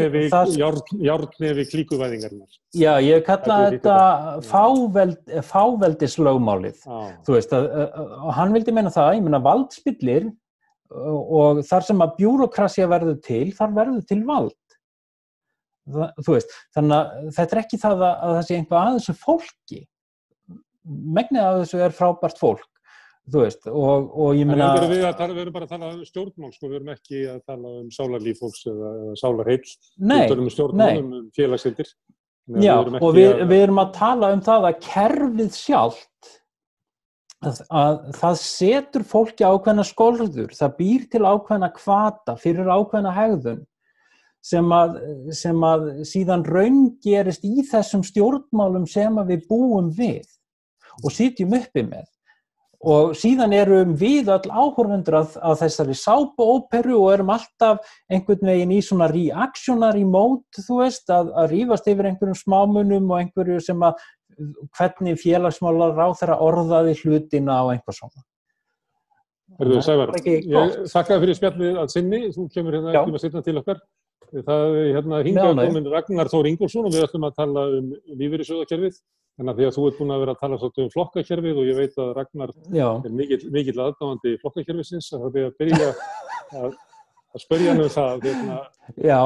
járnhnefi klíkuvæðingarinnar. Já, ég kalla þetta fáveldislögmálið. Þú veist, og hann vildi meina það, ég meina valdspillir og þar sem að bjúrókrasía verður til, þar verður til vald. Þú veist, þannig að þetta er ekki það að það sé einhvað að þessu fólki. Megnið af þessu er frábært fólk. Þú veist, og ég meina... Við erum bara að tala um stjórnmál, sko, við erum ekki að tala um sálarlíf fólks eða sálarheill. Nei, við erum stjórnmálum um félagshildir. Já, og við erum að tala um það að kerfið sjálft, að það setur fólki ákveðna skorður, það býr til ákveðna hvata fyrir ákveðna hegðun, sem að síðan raungerist í þessum stjórnmálum sem að við búum við og sitjum uppi með. Og síðan erum við öll áhorfendur að þessari sápuóperu og erum alltaf einhvern veginn í svona reactionary mode, þú veist, að rífast yfir einhverjum smámunum og einhverju sem að hvernig félagsmálaráðherra orðaði hlutina og einhver svona. Sævar, ég þakka fyrir spjallið að sinni, þú kemur ekki með seinna til okkar. Það hingað komin Ragnar Þór Ingólfsson og við ætlum að tala um lífeyrissjóðakerfið. Þannig að því að þú ert búin að vera að tala svolítið um flokkakerfið og ég veit að Ragnar er mikill aðdáandi flokkakerfisins, að það er að byrja að spyrja hann um það. Já,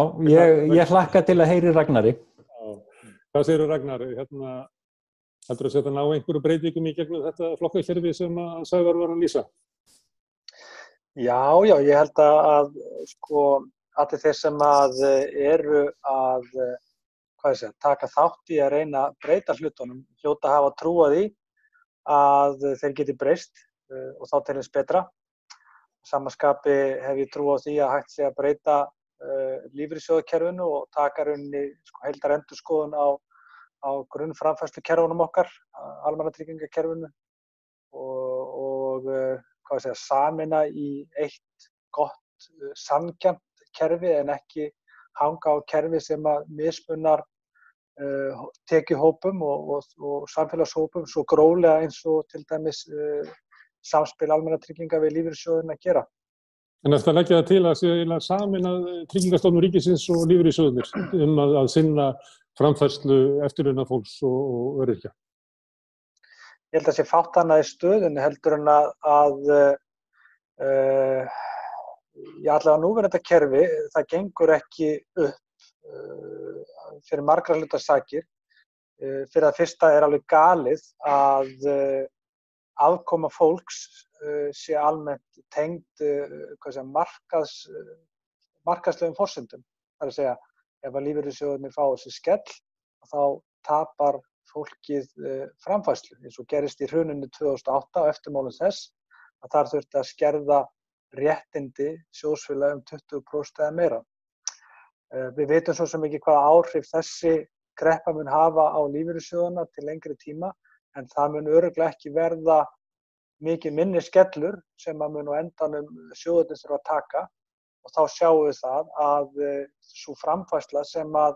ég hlakka til að heyri Ragnari. Hvað segirðu Ragnar? Heldur að setja ná einhverju breytingum í gegnum þetta flokkakerfi sem að Sævar var að lýsa? Já, ég held að sko allir þeir sem að eru að taka þátt í að reyna að breyta hlutunum, hljóta að hafa trú á því að þeir geti breyst og þá til þess betra. Sama skapi hef ég trú á því að hægt sé að breyta lífeyrissjóðakerfinu og taka rauninni heildarendurskoðun á grunnframfærslukerfunum okkar, almannatryggingakerfinu og sameina í eitt gott sanngjarnt kerfi en ekki hanga á kerfi sem að mismunar tekjuhópum og samfélagshópum svo gróflega eins og til dæmis samspil almannatrygginga við lífeyrissjóðina að gera. En eftir að leggja það til að sameina Tryggingastofnun ríkisins og lífeyrissjóðirnir að sinna framfærslu eftirlaunafólks og öryrkja? Ég held að sé fátt annað í stöðunni heldur en allavega núverandi kerfi, það gengur ekki upp fyrir margra hluta sakir. Fyrir það fyrsta alveg galið að afkoma fólks sé almennt tengd markaðslegum forsendum. Það að segja, ef að lífeyrissjóðirnir fá þessi skell, þá tapar fólkið framfærslu, eins og gerist í hruninu 2008 og eftirmálum þess, að þar þurfti að skerða réttindi sjóðsfélaga 20% eða meira. Við vitum svo sem ekki hvaða áhrif þessi kreppa mun hafa á lífeyrissjóðina til lengri tíma, en það mun örugglega ekki verða mikið minni skellur sem að mun á endanum sjóðirnir þurfa að taka, og þá sjáum við það að sú framfærsla sem að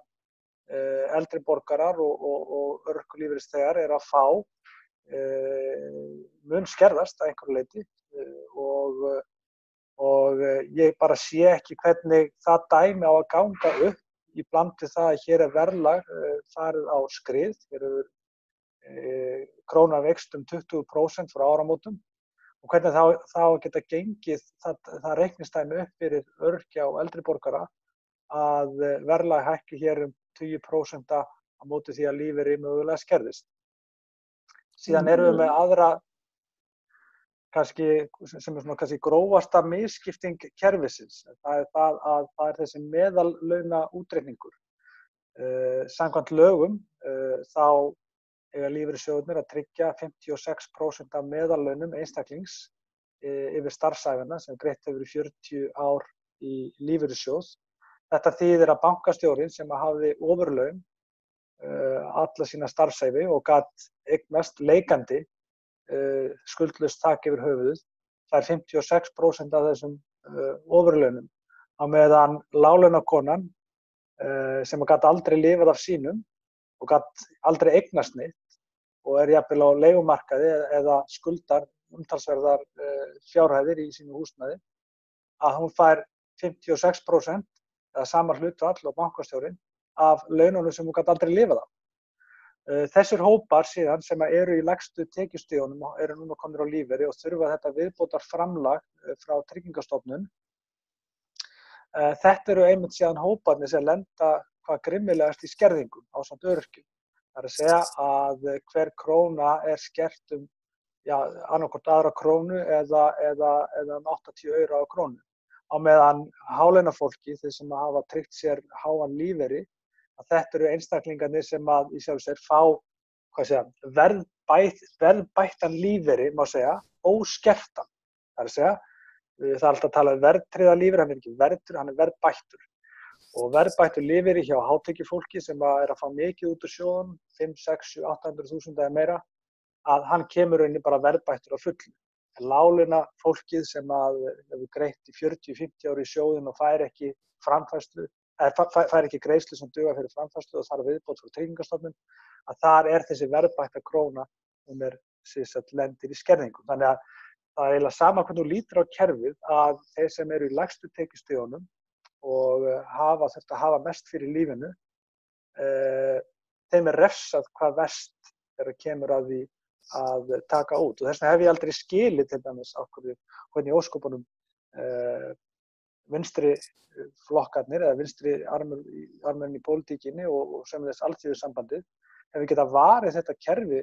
eldri borgarar og örorkulífeyrisþegar að fá mun skerðast að einhverju leyti, og ég bara sé ekki hvernig það dæmi á að ganga upp í bland við það að hér verðlag farið á skrið. Hér krónan veikst 20% frá áramótum, og hvernig það geta gengið það reiknistæmi upp fyrir öryrkja og eldri borgara að verðlag hækki hér 20% á móti því að lífeyri mögulega skerðist. Síðan erum við með aðra sem kannski grófasta misskipting kerfisins. Það það þessi meðallauna útreikningur. Samkvæmt lögum þá eiga lífeyrissjóðirnir að tryggja 56% af meðallaunum einstaklings yfir starfsævina sem greitt hefur í 40 ár í lífeyrissjóð. Þetta þýðir að bankastjórinn sem hafði ofurlaun alla sína starfsævi og gat eignast leikandi skuldlaust þak yfir höfuðið, það 56% af þessum ofurlaunum, á meðan láglaunakonan sem gat aldrei lifað af sínum og gat aldrei eignast neitt og jafnvel á leigumarkaði eða skuldar umtalsverðar fjárhæðir í sínu húsnæði, að hún fær 56% eða sama hlutfall og bankastjórinn af laununum sem hún gat aldrei lifað af. Þessir hópar síðan sem eru í lægstu tekjustigunum eru núna komnir á lífeyri og þurfa þetta viðbótar framlag frá Tryggingastofnun. Þetta eru einmitt síðan hóparnir sem lenda hvað grimmilegast í skerðingum ásamt öryrkjum. Það að segja að hver króna skert annaðhvort aðra krónu eða 80 aura á krónu. Á meðan hálaunafólki, þeir sem hafa tryggt sér háan lífeyri, að þetta eru einstaklingarnir sem að í sjálfu sér fá verðbættan lífeyri, má segja, óskertan. Það að segja, það alltaf að tala verðtryggða lífeyri, hann ekki verðtur, hann verðbættur. Og verðbættur lífeyri hjá hátekjufólki sem að fá mikið út úr sjóðum, 5, 6, 7, 800.000 eða meira, að hann kemur inn bara verðbættur á fullu. Láglaunafólkið sem að hefur greitt í 40-50 ári í sjóðin og fær ekki framfærslu, fær ekki greiðslu sem dugar fyrir framfærslu og þarf viðbót frá Tryggingastofnun, að þar þessi verðbætta króna lendir í skerðingum. Þannig að það eiginlega sama hvernig þú lítur á kerfið, að þeir sem eru í lægstu tekjustigunum og þurft að hafa mest fyrir lífinu, þeim refsað hvað verst þegar kemur að því að taka út. Og þess vegna hef ég aldrei skilið til dæmis hvernig óskopunum vinstri flokkarnir eða vinstri armurinn í pólitíkinni og sem þess alþýðusambandið hefur getað varið þetta kerfi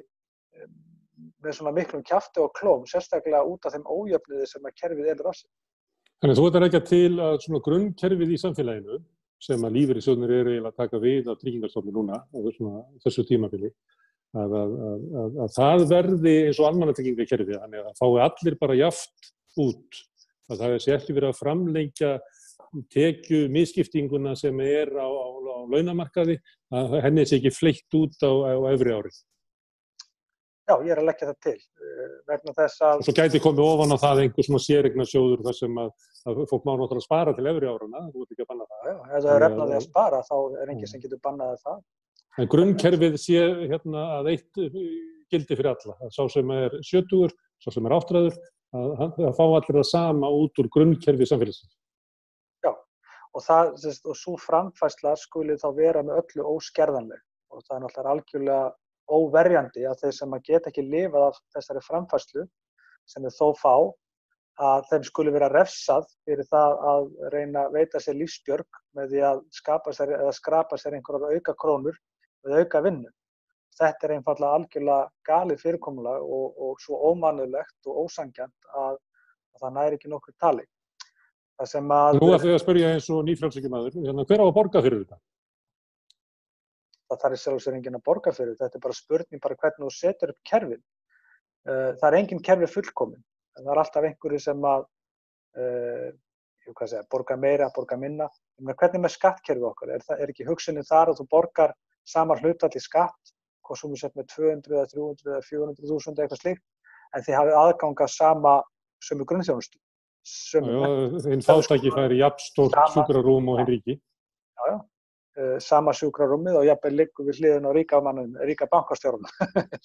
með svona miklum kjafti og klóm, sérstaklega út af þeim ójöfnuði sem að kerfið á sig. Þannig að þú ert að rekja til að svona grunnkerfið í samfélaginu sem að lífeyrissjóðirnir eru eiginlega að taka við af Tryggingastofnun núna á þessu tímabili, að það verði eins og almannatryggingakerfið, þannig að það fái allir bara jafnt út, að það sé ekki verið að framlengja tekju misskiptinguna sem á launamarkaði, að henni sé ekki fleytt út á efri ári. Já, ég að leggja það til, vegna þess að... Svo gæti komið ofan á það einhver svona séreignarsjóður þar sem að fólk má náttúrulega spara til efri árana, þú ert ekki að banna það. Já, ef það efnaði að spara, þá enginn sem getur bannað það. En grunnkerfið sé að eitt gildi fyrir alla, að sá sem 70, sá sem 80, að fá allir það sama út úr grunnkerfi samfélagsins. Já, og svo framfærsla skuli þá vera með öllu óskerðanleg, og það náttúrulega algjörlega óverjandi að þeir sem geta ekki lifað af þessari framfærslu sem þau þó fá, að þeim skuli vera refsað fyrir það að reyna að veita sér lífsbjörg með því að skrapa sér einhverjar auka krónur með auka vinnu. þetta einfaldlega algjörlega galið fyrirkomulag og svo ómannulegt og ósanngjarnt að það næri ekki nokkur tali. Það sem að... Nú ætla ég að spyrja eins og nýfrjálshyggjumaður, hver á að borga fyrir þetta? Það þarf í sjálfu sér enginn að borga fyrir. Þetta bara spurning hvernig þú setur upp kerfin. Það engin kerfi fullkomin. Það alltaf einhverju sem að borga meira, borga minna. Hvernig með skattkerfi okkar? Er ekki hugsunin þar að þú borgar sama hlutfall í skatt, hvað sem við sett með 200, 300, 400.000 eitthvað slíkt, en þið hafið aðgang að sömu grunnþjónustu. Einn fátæki fær jafn stórt sjúkrarúm og hinn ríki. Já. Sama sjúkrarúmið og jafnvel liggur við hliðin á ríka bankastjórnum.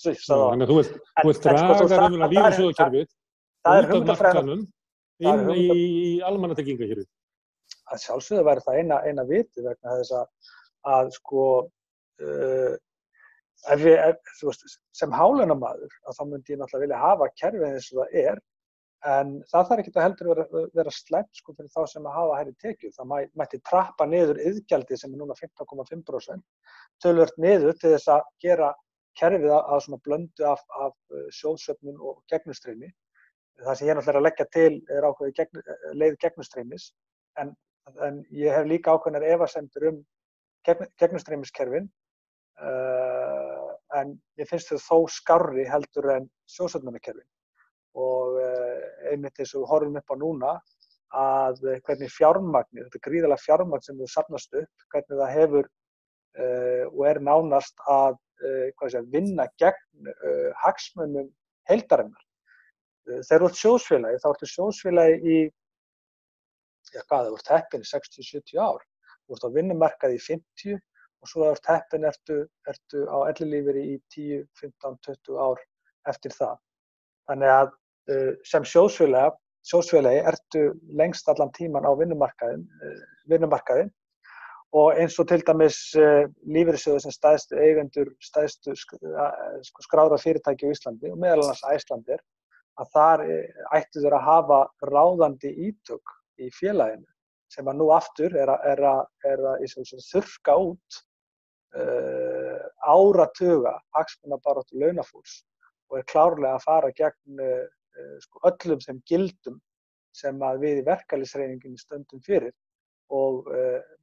Þannig að þú vilt draga raunverulega lífeyrissjóðakerfið út af markaðnum inn í almannatryggingakerfið. Að sjálfsögðu væri það eina vitið vegna þess að sko sem hálaunamaður að þá myndi ég náttúrulega vilja hafa kerfið eins og það er, en það þarf ekki að heldur vera slæmt sko fyrir þá sem að hafa hærri tekjur. Það mætti trappa niður iðgjaldið sem núna 15,5%, töluvert niður til þess að gera kerfið að svona blöndu af sjóðsöfnun og gegnumstreymi. Það sem ég náttúrulega að leggja til ákveðið leið gegnumstreymis, en ég hef líka ákveðnar efasemdir gegnumstreymiskerfin, en ég finnst þau þó skárri heldur en sjóðsöfnunarkerfin. Og einmitt eins og við horfum upp á núna að hvernig fjármagnið, þetta gríðarlega fjármagn sem við safnast upp, hvernig það hefur og nánast að vinna gegn hagsmunum heildarinnar. Þegar þú ert sjóðsfélagi, þá ertu sjóðsfélagi í, þú ert heppinn í 60-70 ár. Þú ert á vinnumarkaði í 50 og svo ert heppinn ertu á ellilífeyri í 10, 15, 20 ár eftir það. Þannig að sem sjóðsfélagi ertu lengst allan tíman á vinnumarkaðin og eins og til dæmis lífeyrissjóðir sem stærstu eigendur, stærstu skráðra fyrirtæki á Íslandi og meðal annars Icelandair, að þar ættu þeir að hafa ráðandi ítök í félaginu sem að nú aftur er að þurrka út áratuga hagsmunabaráttu launafólks og klárlega að fara gegn öllum þeim gildum sem að við í verkalýðshreyfingunni stöndum fyrir og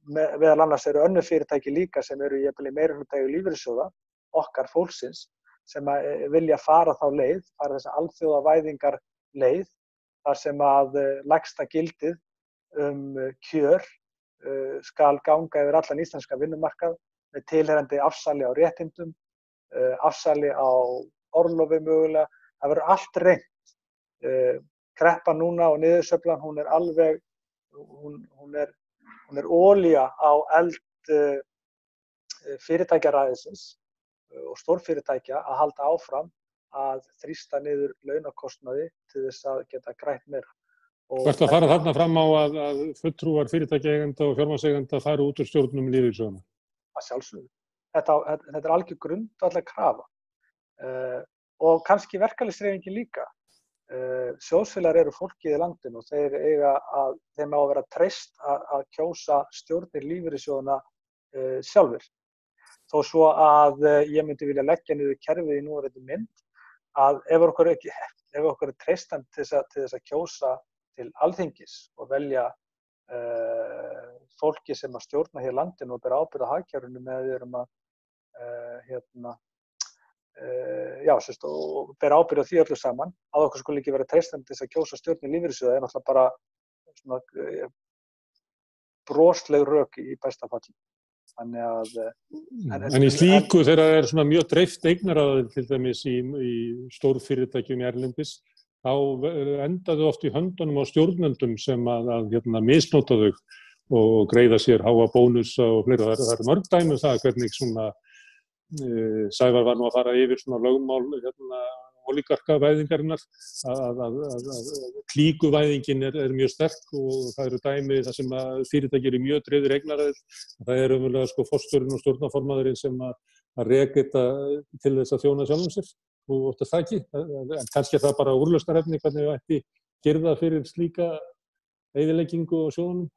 meðal annars eru önnur fyrirtæki líka sem eru jafnvel í meirihlutaeigu lífeyrissjóða, okkar fólksins, sem að vilja fara þá leið, fara þessa alþjóðavæðingar leið, þar sem að lægsta gildið kjör skal ganga yfir allan íslenska vinnumarkað með tilheyrandi afsali á réttindum, afsali á orlofi mögulega. Það verður allt reynt. Kreppa núna og niðursveiflan, hún er alveg, hún er olía á eld fyrirtækjaræðisins og stórfyrirtækja að halda áfram að þrýsta niður launakostnaði til þess að geta grætt meira. Ætla að fara þarna fram á að fulltrúar fyrirtækjaeigenda og fjármagnseigenda fari út úr stjórnum lífeyrissjóðanna? Að sjálfsögðu. Þetta er algjör grundvallar krafa. Og kannski verkalýðshreyfingin líka. Sjóðsfélagar eru fólkið í landinu og þeim á að vera treyst að kjósa stjórnir lífeyrissjóðanna sjálfir. Þó svo að ég myndi vilja leggja niður kerfið í núverandi mynd, að ef okkur er treystan til þess að kjósa til Alþingis og velja fólki sem að stjórna hér landinu og bera ábyrgð á hagkerfinu með við erum að og bera ábyrgð á því öllu saman, að okkur skuli ekki vera treystandi til þess að kjósa stjórnir lífeyrissjóða er náttúrulega bara svona brosleg rök í besta falli. Þannig að en í slíku þegar það er svona mjög dreift eignaraðild til dæmis í stórfyrirtækjum erlendis, þá endaðu oft í höndunum á stjórnendum sem að misnota þau og greiða sér háa bónusa og fleira. Það er mörg dæmi um það hvernig svona Sævar var nú að fara yfir svona lögmál ólígarkavæðingarinnar að klíkuvæðingin er mjög sterk og það eru dæmi þar sem að fyrirtæki eru mjög dreifðir eignaraðild. Það er umverulega forstjórinn og stjórnarformaðurinn sem að reka þetta til þess að þjóna sjálfum sér og óttast það ekki. En kannski er það bara úrlausnarefni hvernig við ætti girða fyrir slíka eyðileggingu á sjóðunum.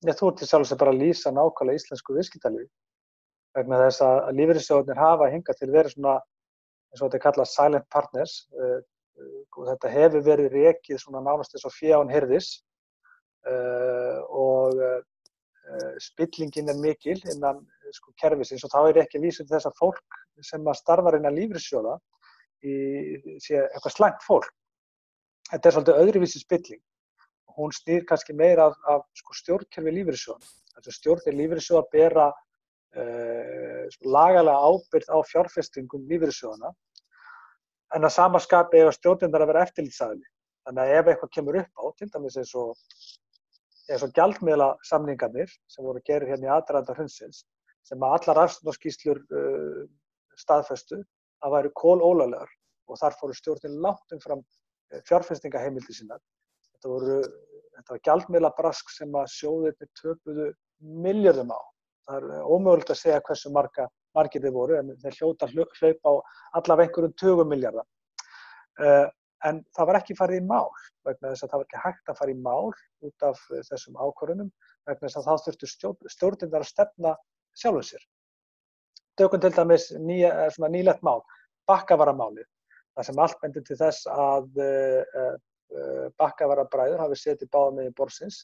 Þú ert í sjálfu sér bara að lýsa nákvæmlega íslensku viðskiptalífi. vegna þess að lífeyrissjóðirnir hafa hingað til verið svona, eins og þetta kallað silent partners, og þetta hefur verið rekið svona nánast eins og fé án hirðis, og spillingin mikil innan kerfisins, og þá ekki að vísa til þess að fólk sem starfar innan lífeyrissjóða sé eitthvað slæmt fólk. Þetta svolítið öðruvísi spilling. Hún snýr kannski meira af stjórnkerfi lífeyrissjóðanna. Þessi stjórnir lífeyrissjóða bera lagalega ábyrgð á fjárfestingum lífeyrissjóðanna, en að sama skapi eiga stjórnirnar að vera eftirlitsaðili. Þannig að ef eitthvað kemur upp á, til dæmis eins og gjaldmiðlasamningarnir sem voru gerðir hérna í aðdraganda hrunsins, sem að allar rannsóknarskýrslur staðfestu að væru kolólöglegar, og þar fóru stjórnin langt umfram fjárfestingaheimildir sínar. Þetta var gjaldmiðlabrask sem að sjóðirnir töpuðu milljörðum á. Það ómögulegt að segja hversu margir þeir voru, en þeir hljóta hlaupa á allavega einhverjum tugum milljarða. En það var ekki farið í mál, vegna þess að það var ekki hægt að fara í mál út af þessum ákvörðunum, vegna þess að þá þurftu stjórnirnar að stefna sjálfum sér. Tökum til dæmis nýlegt mál, Bakkavaramálið, þar sem allt bendir til þess að Bakkavarabræður hafi setið báðum megin borðsins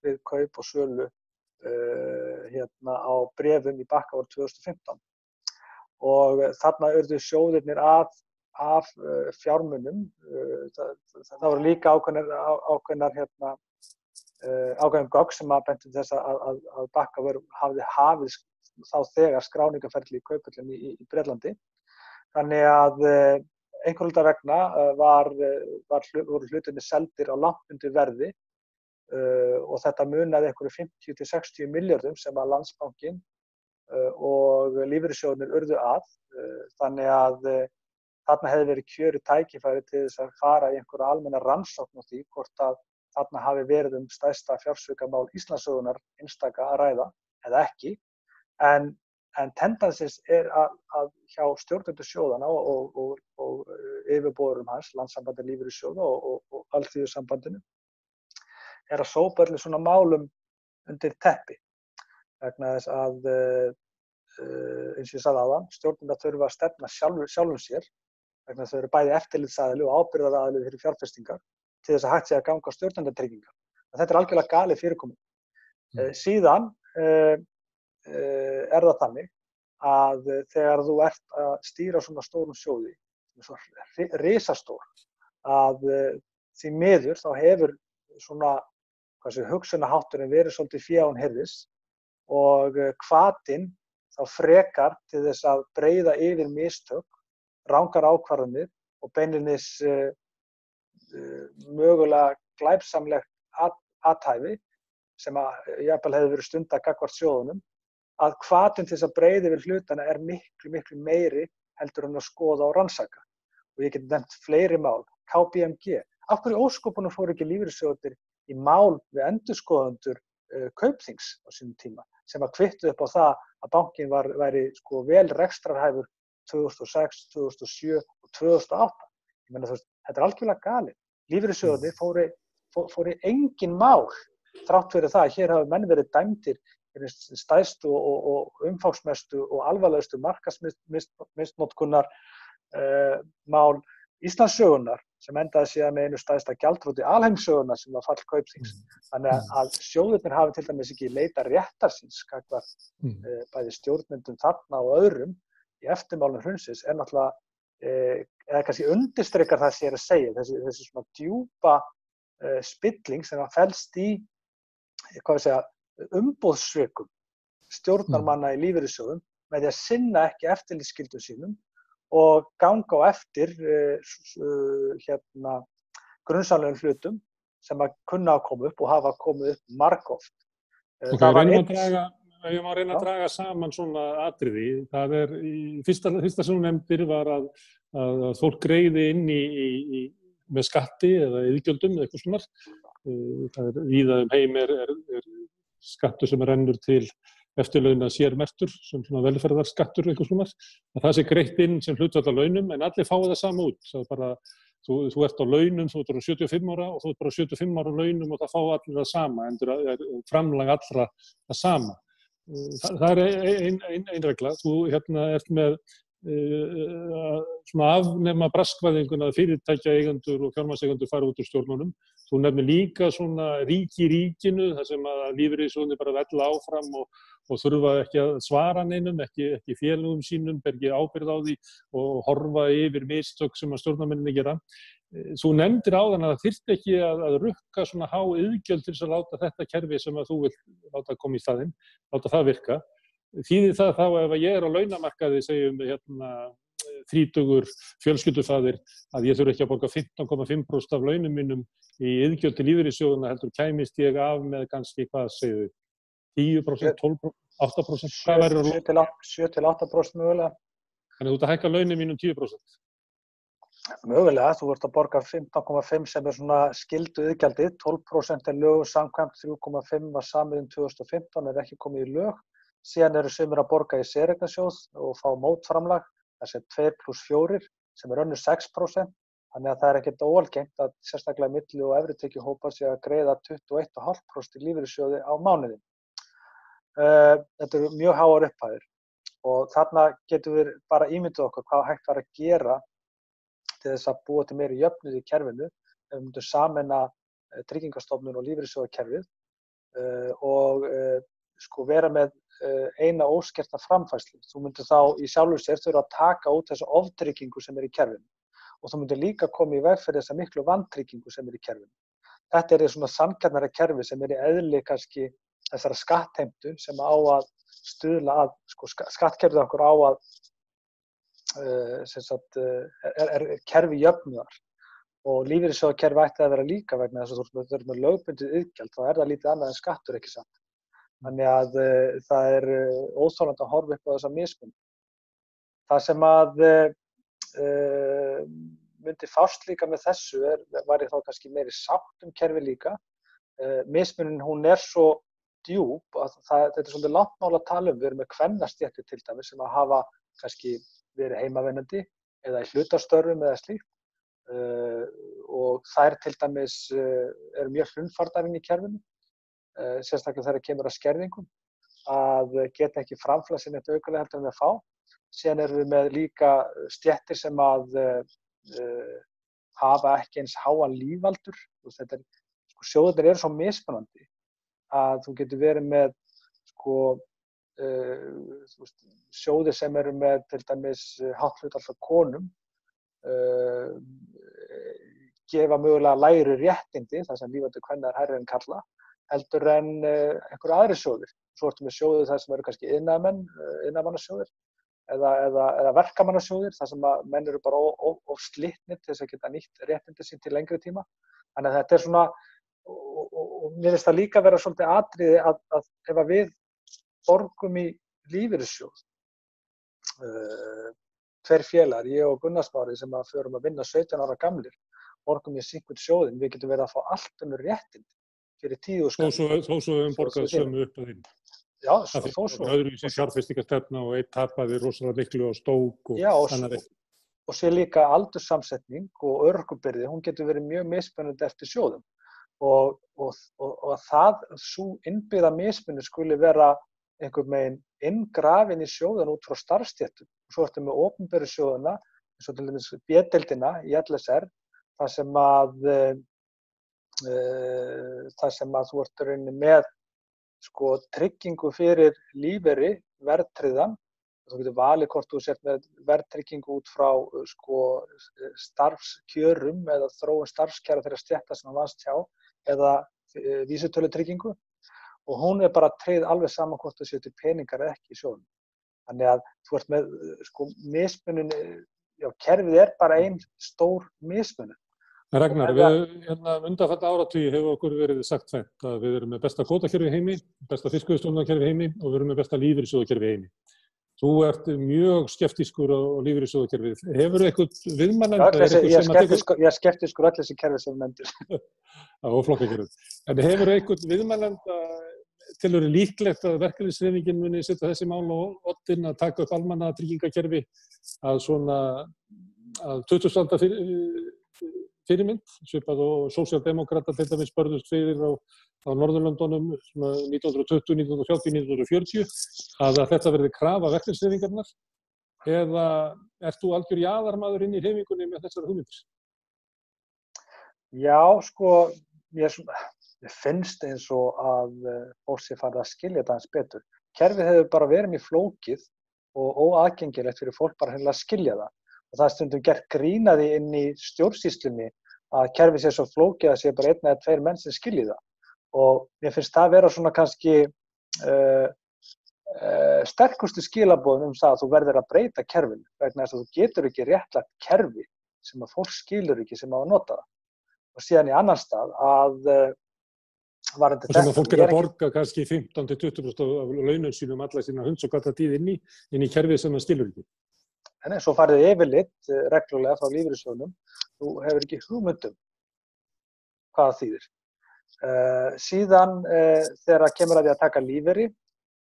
við kaup og sölu á bréfum í Bakkavar 2015. Og þarna urðu sjóðirnir af fjármunum. Það voru líka ákveðin gögn sem að bentu þess að Bakkavar hafði hafið þá þegar skráningarferli í kauphöllinni í Bretlandi. Þannig að einhverjum hluta vegna voru hlutirnir seldir á langt undir verði, og þetta munaði einhverju 50 til 60 milljörðum sem að Landsbankinn og lífeyrissjóðirnir urðu að. Þannig að þarna hefði verið kjörið tækifæri til þess að fara í einhverja almenna rannsókn á því hvort að þarna hafi verið stærsta fjársvikamál Íslandssögunnar einstaka að ræða eða ekki. En tendansins að hjá stjórnendur sjóðanna og yfirboðurum hans, Landssambandi lífeyrissjóða og Alþýðusambandinu, að sópa öllum svona málum undir teppi. Vegna þess að, eins og ég sagði áðan, stjórnendur þurfa að stefna sjálfum sér, vegna þess að þau eru bæði eftirlitsaðili og ábyrgðaraðili fyrir fjárfestingar til þess að hægt sé að ganga á stjórnendatryggingar. Þetta algjörlega galið fyrirkomið. Síðan það þannig að þegar þú ert að stýra svona stórum sjóði, svona risastór, að því miður þá hefur svona hugsunarhátturinn verið svolítið fé án hirðis, og hvatinn þá frekar til þess að breiða yfir mistök, rangar ákvarðanir og beinlínis mögulega glæpsamlegt athæfi sem að jafnvel hefði verið stundað gagnvart sjóðunum, að hvatinn til þess að breiða yfir hlutana miklu, miklu meiri heldur en að skoða og rannsaka. Og ég get nefnt fleiri mál, KPMG. Af hverju óskopunum fóru ekki lífeyrissjóðir í mál við endurskoðendur Kaupþings á sínum tíma, sem að kvittuðu upp á það að bankinn væri vel rekstrarhæfur 2006, 2007 og 2008. Ég meina, þetta algjörlega galið. Lífeyrissjóðir fóru engin mál, þrátt fyrir það að hér hafi menn verið dæmdir fyrir stærstu og umfangsmestu og alvarlegustu markaðsmisnotkunar mál Íslandssögunnar, sem endaði síðan með einu stærsta gjaldþroti alheimssögunnar sem var fall Kaupþings. Þannig að sjóðirnir hafi til dæmis ekki leitað réttar síns gagnvart bæði stjórnendum þarna og öðrum í eftirmálum hrunsins, náttúrulega eða kannski undirstrikar það sér að segja, þessi svona djúpa spilling sem að felst í umboðssvikum stjórnarmanna í lífeyrissjóðum með því að sinna ekki eftirlitsskyldum sínum og ganga á eftir grunsamlegum hlutum sem að kunna að koma upp og hafa komið upp margoft. Ég má reyna að draga saman svona atriði. Það í fyrsta sem þú nefndir var að fólk greiði inn með skatti eða iðgjöldum eða eitthvað svona. Það víða heim skattur sem rennur til eftirlauna sérmerktur, sem svona velferðarskattur eitthvað svona. Það sé greitt inn sem hlutfall af launum, en allir fá það sama út. Það bara, þú ert á launum, þú ert á 75 ára og þú ert bara 75 ára á launum og það fá allir það sama, endur framlag allra það sama. það ein regla. Þú ert með svona afnema braskvæðinguna að fyrirtækja eigendur og fjármagnseigendur fara út úr stjórnunum. Þú nefnir líka svona ríki í ríkinu, þar sem að lífeyrissjóðirnir bara vella áfram og þurfa ekki að svara neinum, ekki félögum sínum, ber ekki ábyrgð á því og horfa yfir mistök sem að stjórnarmennirnir gera. Þú nefndir áðan að það þyrfti ekki að rukka svona há iðgjöld til þess að láta þetta kerfi sem að þú vilt láta koma í staðinn, láta það virka. Þýðir það þá ef ég á launamarkaði, segjum 30 fjölskyldufaðir, að ég þurfi ekki að borga 15,5% af launum mínum í iðgjöld til lífeyrissjóðanna, heldur kæmist ég af með kannski, hvað segir þið, 10%, 12%, 8%? 7-8% mögulega. Þannig þú ert að hækka launin mínum 10%? Mögulega, þú ert að borga 15,5 sem svona skildu iðgjaldið, 12% lögu samkvæmt, 3,5 var samið 2015, ekki komið í lög. Síðan eru sumir að borga í séreignarsjóð og fá mótframlag, þessi 2+4 sem önnur 6%, þannig að það ekkert óalgengt að sérstaklega milli- og efritekjuhópar sé að greiða 21,5% í lífeyrissjóði á mánuði. Þetta eru mjög háar upphæðir og þarna getum við bara ímyndað okkur hvað hægt var að gera til þess að búa til meiri jöfnuð í kerfinu ef við myndum sameina Tryggingastofnun og lífeyrissjóðakerfið og vera með eina óskerta framfærslu. Þú myndir þá í sjálfu sér þurfa að taka út þessa oftryggingu sem í kerfinu og þú myndir líka koma í veg fyrir þessa miklu vantryggingu sem í kerfinu. Þetta svona sanngjarnara kerfi sem í eðli kannski þessara skattheimtu sem á að stuðla að, skattkerfið okkur á að kerfi jöfnuðar og lífeyrissjóðakerfi ætti að vera líka vegna þess að þú ert með lögbundið iðgjald, þá það lítið annað en skattur, ekki satt. Þannig að það óþolandi að horfa upp á þessa mismun. Það sem að myndi fást líka með þessu væri þá kannski meiri sátt kerfi líka. Mismunin hún svo djúp að þetta svolítið langt mál að tala við erum með kvennastéttir til dæmis sem að hafa kannski verið heimavinnandi eða í hlutastörfum eða slíkt og þær til dæmis eru mjög hlunnfardar inn í kerfinu. Sérstaklega þegar kemur að skerðingum að geta ekki framflað sér neitt aukalega heldur en að fá. Síðan erum við með líka stéttir sem að hafa ekki eins háan lífaldur. Sjóðirnir eru svo mismunandi að þú getur verið með sjóðir sem eru með til dæmis hátt hlutfall af konum gefa mögulega lægri réttindi þar sem lífaldur kvenna hærri en karla heldur en einhverju aðri sjóðir. Svo ertu með sjóðir þar sem eru kannski iðnaðarmannasjóðir eða verkamannasjóðir þar sem að menn eru bara of slitnir til þess að geta nýtt réttindi sín til lengri tíma. Þannig að þetta svona, og mér finnst það líka vera svolítið atriði að ef að við borgum í lífeyrissjóð, tveir félagar, ég og Gunnar Smári sem að förum að vinna 17 ára gamlir, borgum í einhvern sjóðin, við getum verið að fá allt önnur réttindi fyrir 10.000 Þó svo borgað sömu upp að þín. Já, þó svo. Öðruvísi fjárfestingarstefna og einn tapaði rosalega miklu á stók og annað eitt. Og sér líka aldurssamsetning og örorkubyrði, hún getur verið mjög mismunandi eftir sjóðum. Og það, sú innbyggða mismunur skuli vera einhvern veginn inngrafin í sjóðan út frá starfsstéttum. Og svo ertu með opinberu sjóðana, eins og til dæmis B-deildina í LSR, þar sem að þú ert rauninni með tryggingu fyrir lífeyri verðtryggðan. Þú getur valið hvort þú sért með verðtryggingu út frá starfskjörum eða þróun starfskjara þeirra stétta sem vannst hjá eða vísitölutryggingu og hún bara tryggð alveg saman hvort þú setur peningar eða ekki í sjóðnum. Þannig að þú ert með mismunun, kerfið bara ein stór mismunun. Ragnar, við undanfarna áratugi hefur okkur verið sagt tvennt að við erum með besta kvótakerfi í heimi, besta fiskveiðistjórnarkerfi í heimi og við erum með besta lífeyrissjóðakerfi í heimi. Þú ert mjög skeptískur á lífeyrissjóðakerfið. Hefur eitthvað viðmælanda? Ég er skeptískur allir þessi kerfi sem nefndir. Og flokkakerfið. En hefur eitthvað viðmælanda telur líklegt að verkalýðshreyfingin muni setja þessi mál á oddinn að taka upp almannatryggingakerfi að 20. fyrirmynd, svipað og sósíaldemókratar til dæmis börðust fyrir á Norðurlöndunum 1920, 1930, 1940, að þetta verði krafa verkalýðshreyfingarinnar, eða ert þú algjör jaðarmaður inn í hreyfingunni með þessar hugmyndir? Já, sko, mér finnst eins og að fólk sé farið að skilja þetta aðeins betur. Kerfið hefur bara verið mjög flókið og óaðgengilegt fyrir fólk bara hreinlega að skilja það. Og það er stundum gert grín að því inn í stjórnsýslunni að kerfið sé svo flókið að sé bara 1 eða 2 menn sem skilji það. Og mér finnst það vera svona kannski sterkustu skilaboðum það að þú verður að breyta kerfinu, vegna þess að þú getur ekki réttlagt kerfi sem að fólk skilur ekki sem á að nota það. Og síðan í annan stað að og sem að fólk að borga kannski 15-20% af launum sínum alla sína hunds og gata tíð inn í kerfið sem það skilur ekki. En svo farið yfirleitt reglulega frá lífeyrissjóðnum, þú hefur ekki hugmyndum hvað það þýðir. Síðan þegar kemur að því að taka lífeyri,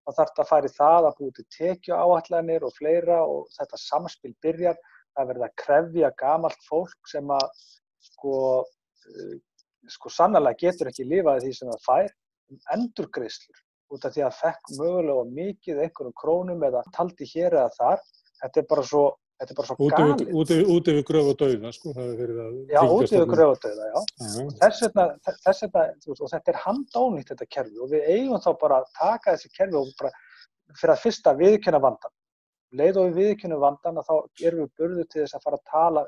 þá þarf þetta að fara í það að búi til tekjuáætlanir og fleira og þetta samspil byrjar að verða að krefja gamalt fólk sem að sko sannarlega getur ekki lifað því sem það fær endurgreiðslur út af því að fekk mögulega mikið einhverjum krónum eða taldi hér eða þar. Þetta er bara svo galið. Út yfir gröf og dauða, sko. Það hefur verið að... Já, út yfir gröf og dauða, já. Þess vegna, og þetta er handónýtt þetta kerfi og við eigum þá bara að taka þessi kerfi og bara fyrir að fyrsta viðurkenna vandann. Leið og við viðurkennum vandann að þá erum við burðir til þess að fara að tala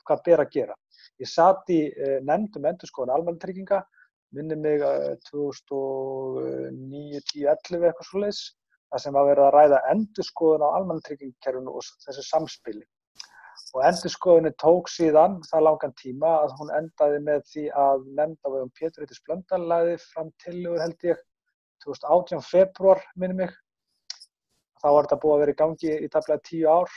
hvað ber að gera. Ég sat í nefnd endurskoðun almannatrygginga, minni mig 2009, 10, 11 eitthvað svoleiðis, þar sem var verið að ræða endurskoðun á almannatryggingakerfinu og þessu samspili. Og endurskoðunin tók síðan það langan tíma að hún endaði með því að nefnd á vegum Pétur Heitis Blöndal lagði fram tillögur held ég 2018 febrúar minni mig. Þá var þetta búið að vera í gangi í tæplega 10 ár.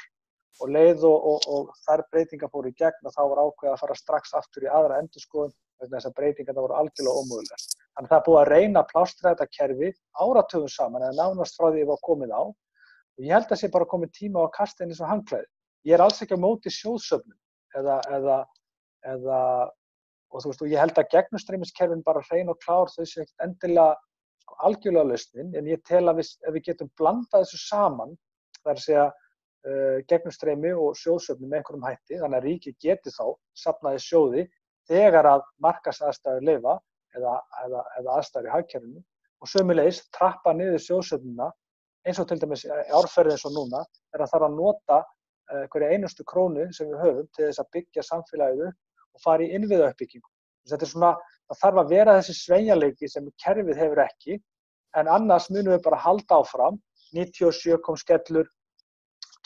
Og leið og þær breytingar fóru í gegn og þá var ákveðið að fara strax aftur í aðra endurskoðun vegna þess að breytingarna voru algjörlega ómögulegar. Þannig það er búið að reyna að plástra þetta kerfi áratugum saman eða nánast frá því ég var komið á. Og ég held að sé bara komið tíma á að kasta inn í svo handklæði. Ég er alls ekki á móti sjóðsöfnum og þú veist, og ég held að gegnumstreymiskerfin bara hrein og klár þau sé ekkert endilega algjörlega lausnin, en ég tel að ef við getum blandað þessu saman, það er að segja gegnumstreymi og sjóðsöfnum með einhverjum hætti, þannig að ríkið geti þá safnaði sjóði þegar að markaðsaðstæður leyfa eða aðstæður í hagkerfinu og sömuleiðis trappa niður sjóðsöfnuna eins og til dæmis árferði eins og núna er að þarf að nota hverja einustu krónu sem við höfum til þess að byggja samfélagið upp og fara í innviðauppbyggingu. Þetta er svona, það þarf að vera þessi sveigjanleiki sem kerfið hefur ekki, en annars munum við bara halda áfram. 97 kom skellur,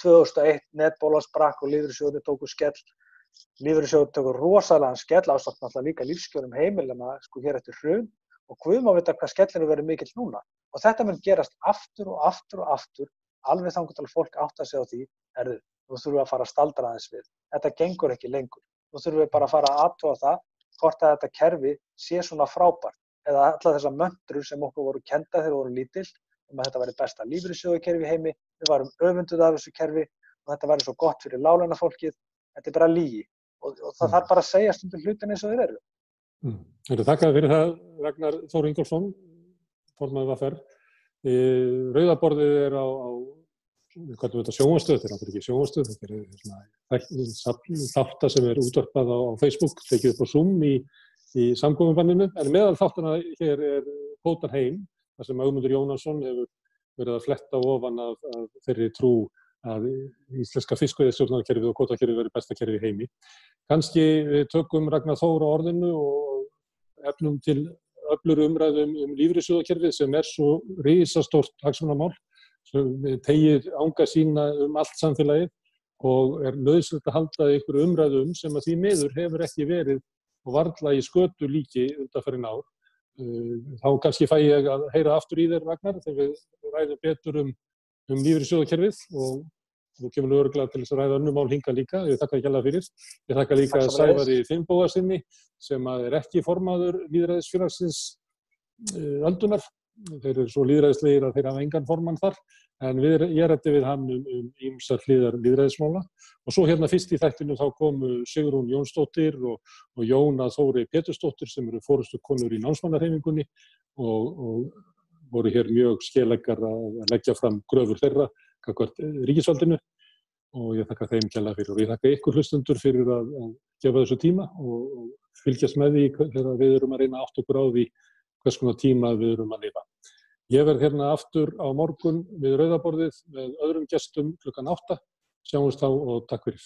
2001 netbólan sprakk og lífeyrissjóðir tóku skell. Lífeyrissjóðir tóku rosalega skell, ásamt náttúrulega líka lífskjörum heimilanna hér eftir hrun og guð má vita hvað skellinu verður mikill núna. Og þetta mun gerast aftur og aftur og aftur, alveg þangað til fólk átta sig á því, nú þurfum við að fara að staldra aðeins við. Þetta gengur ekki lengur. Nú þurfum við bara að fara að athuga það hvort að þetta kerfi sé svona frábært eða allar þessar möndrur sem okkur voru kenda þegar voru lítill að þetta væri besta lífeyrissjóðakerfi í heimi, við varum öfunduð af þessu kerfi og þetta væri svo gott fyrir láglaunafólkið. Þetta er bara lygi og það þarf bara að segja stundum hlutin eins og þeir eru. Þakka fyrir það, Ragnar Þór Ingólfsson, formaður VR. Rauða borðið er á við kallum þetta sjónvarpsstöð, þetta er náttúrulega ekki sjónvarpsstöð, þetta er þáttar sem er útvarpað á Facebook, tekið upp á Zoom í samkomubanninu, en meðal þáttana hér er Kvótar heim, þar sem Ögmundur Jónasson hefur verið að fletta ofan af þeirri trú að íslenska fiskveiðistjórnarkerfið og kvótakerfið verið besta kerfið í heimi. Kannski við tökum Ragnar Þór á orðinu og efnum til öflugri umræðu lífeyrissjóðakerfið sem er svo risastórt hagsmunamál sem tegir anga sína allt samfélagið og er nauðsynlegt að halda einhverju umræðu sem að því miður hefur ekki verið og varla í skötu líki undanfarin ár. Þá kannski fæ ég að heyra aftur í þér, Ragnar, þegar við ræðum betur lífeyrissjóðakerfið og þú kemur örugglega til þess að ræða önnur mál hingað líka. Ég þakka þér kærlega fyrir. Ég þakka líka Sævari Finnbogasyni sem er ekki formaður lýðræðisfélagsins Öldunar þeir eru svo lýðræðislegir að þeir hafa engan formann þar, en ég ræddi við hann ýmsar hliðar lýðræðismála og svo hérna fyrst í þættinu þá komu Sigrún Jónsdóttir og Jóna Þórey Pétursdóttir sem eru forystukonur í námsmannahreyfingunni og voru hér mjög skeleggjar að leggja fram gröfur þeirra gagnvart ríkisvaldinu og ég þakka þeim kærlega fyrir og ég þakka ykkur hlustendur fyrir að gefa þessu tíma og fylgjast með því þegar við erum að reyna að átta okkur á því hvers konar tíma við erum að lifa. Ég verð hérna aftur á morgun við rauðaborðið með öðrum gestum klukkan 8. Sjáumst þá og takk fyrir.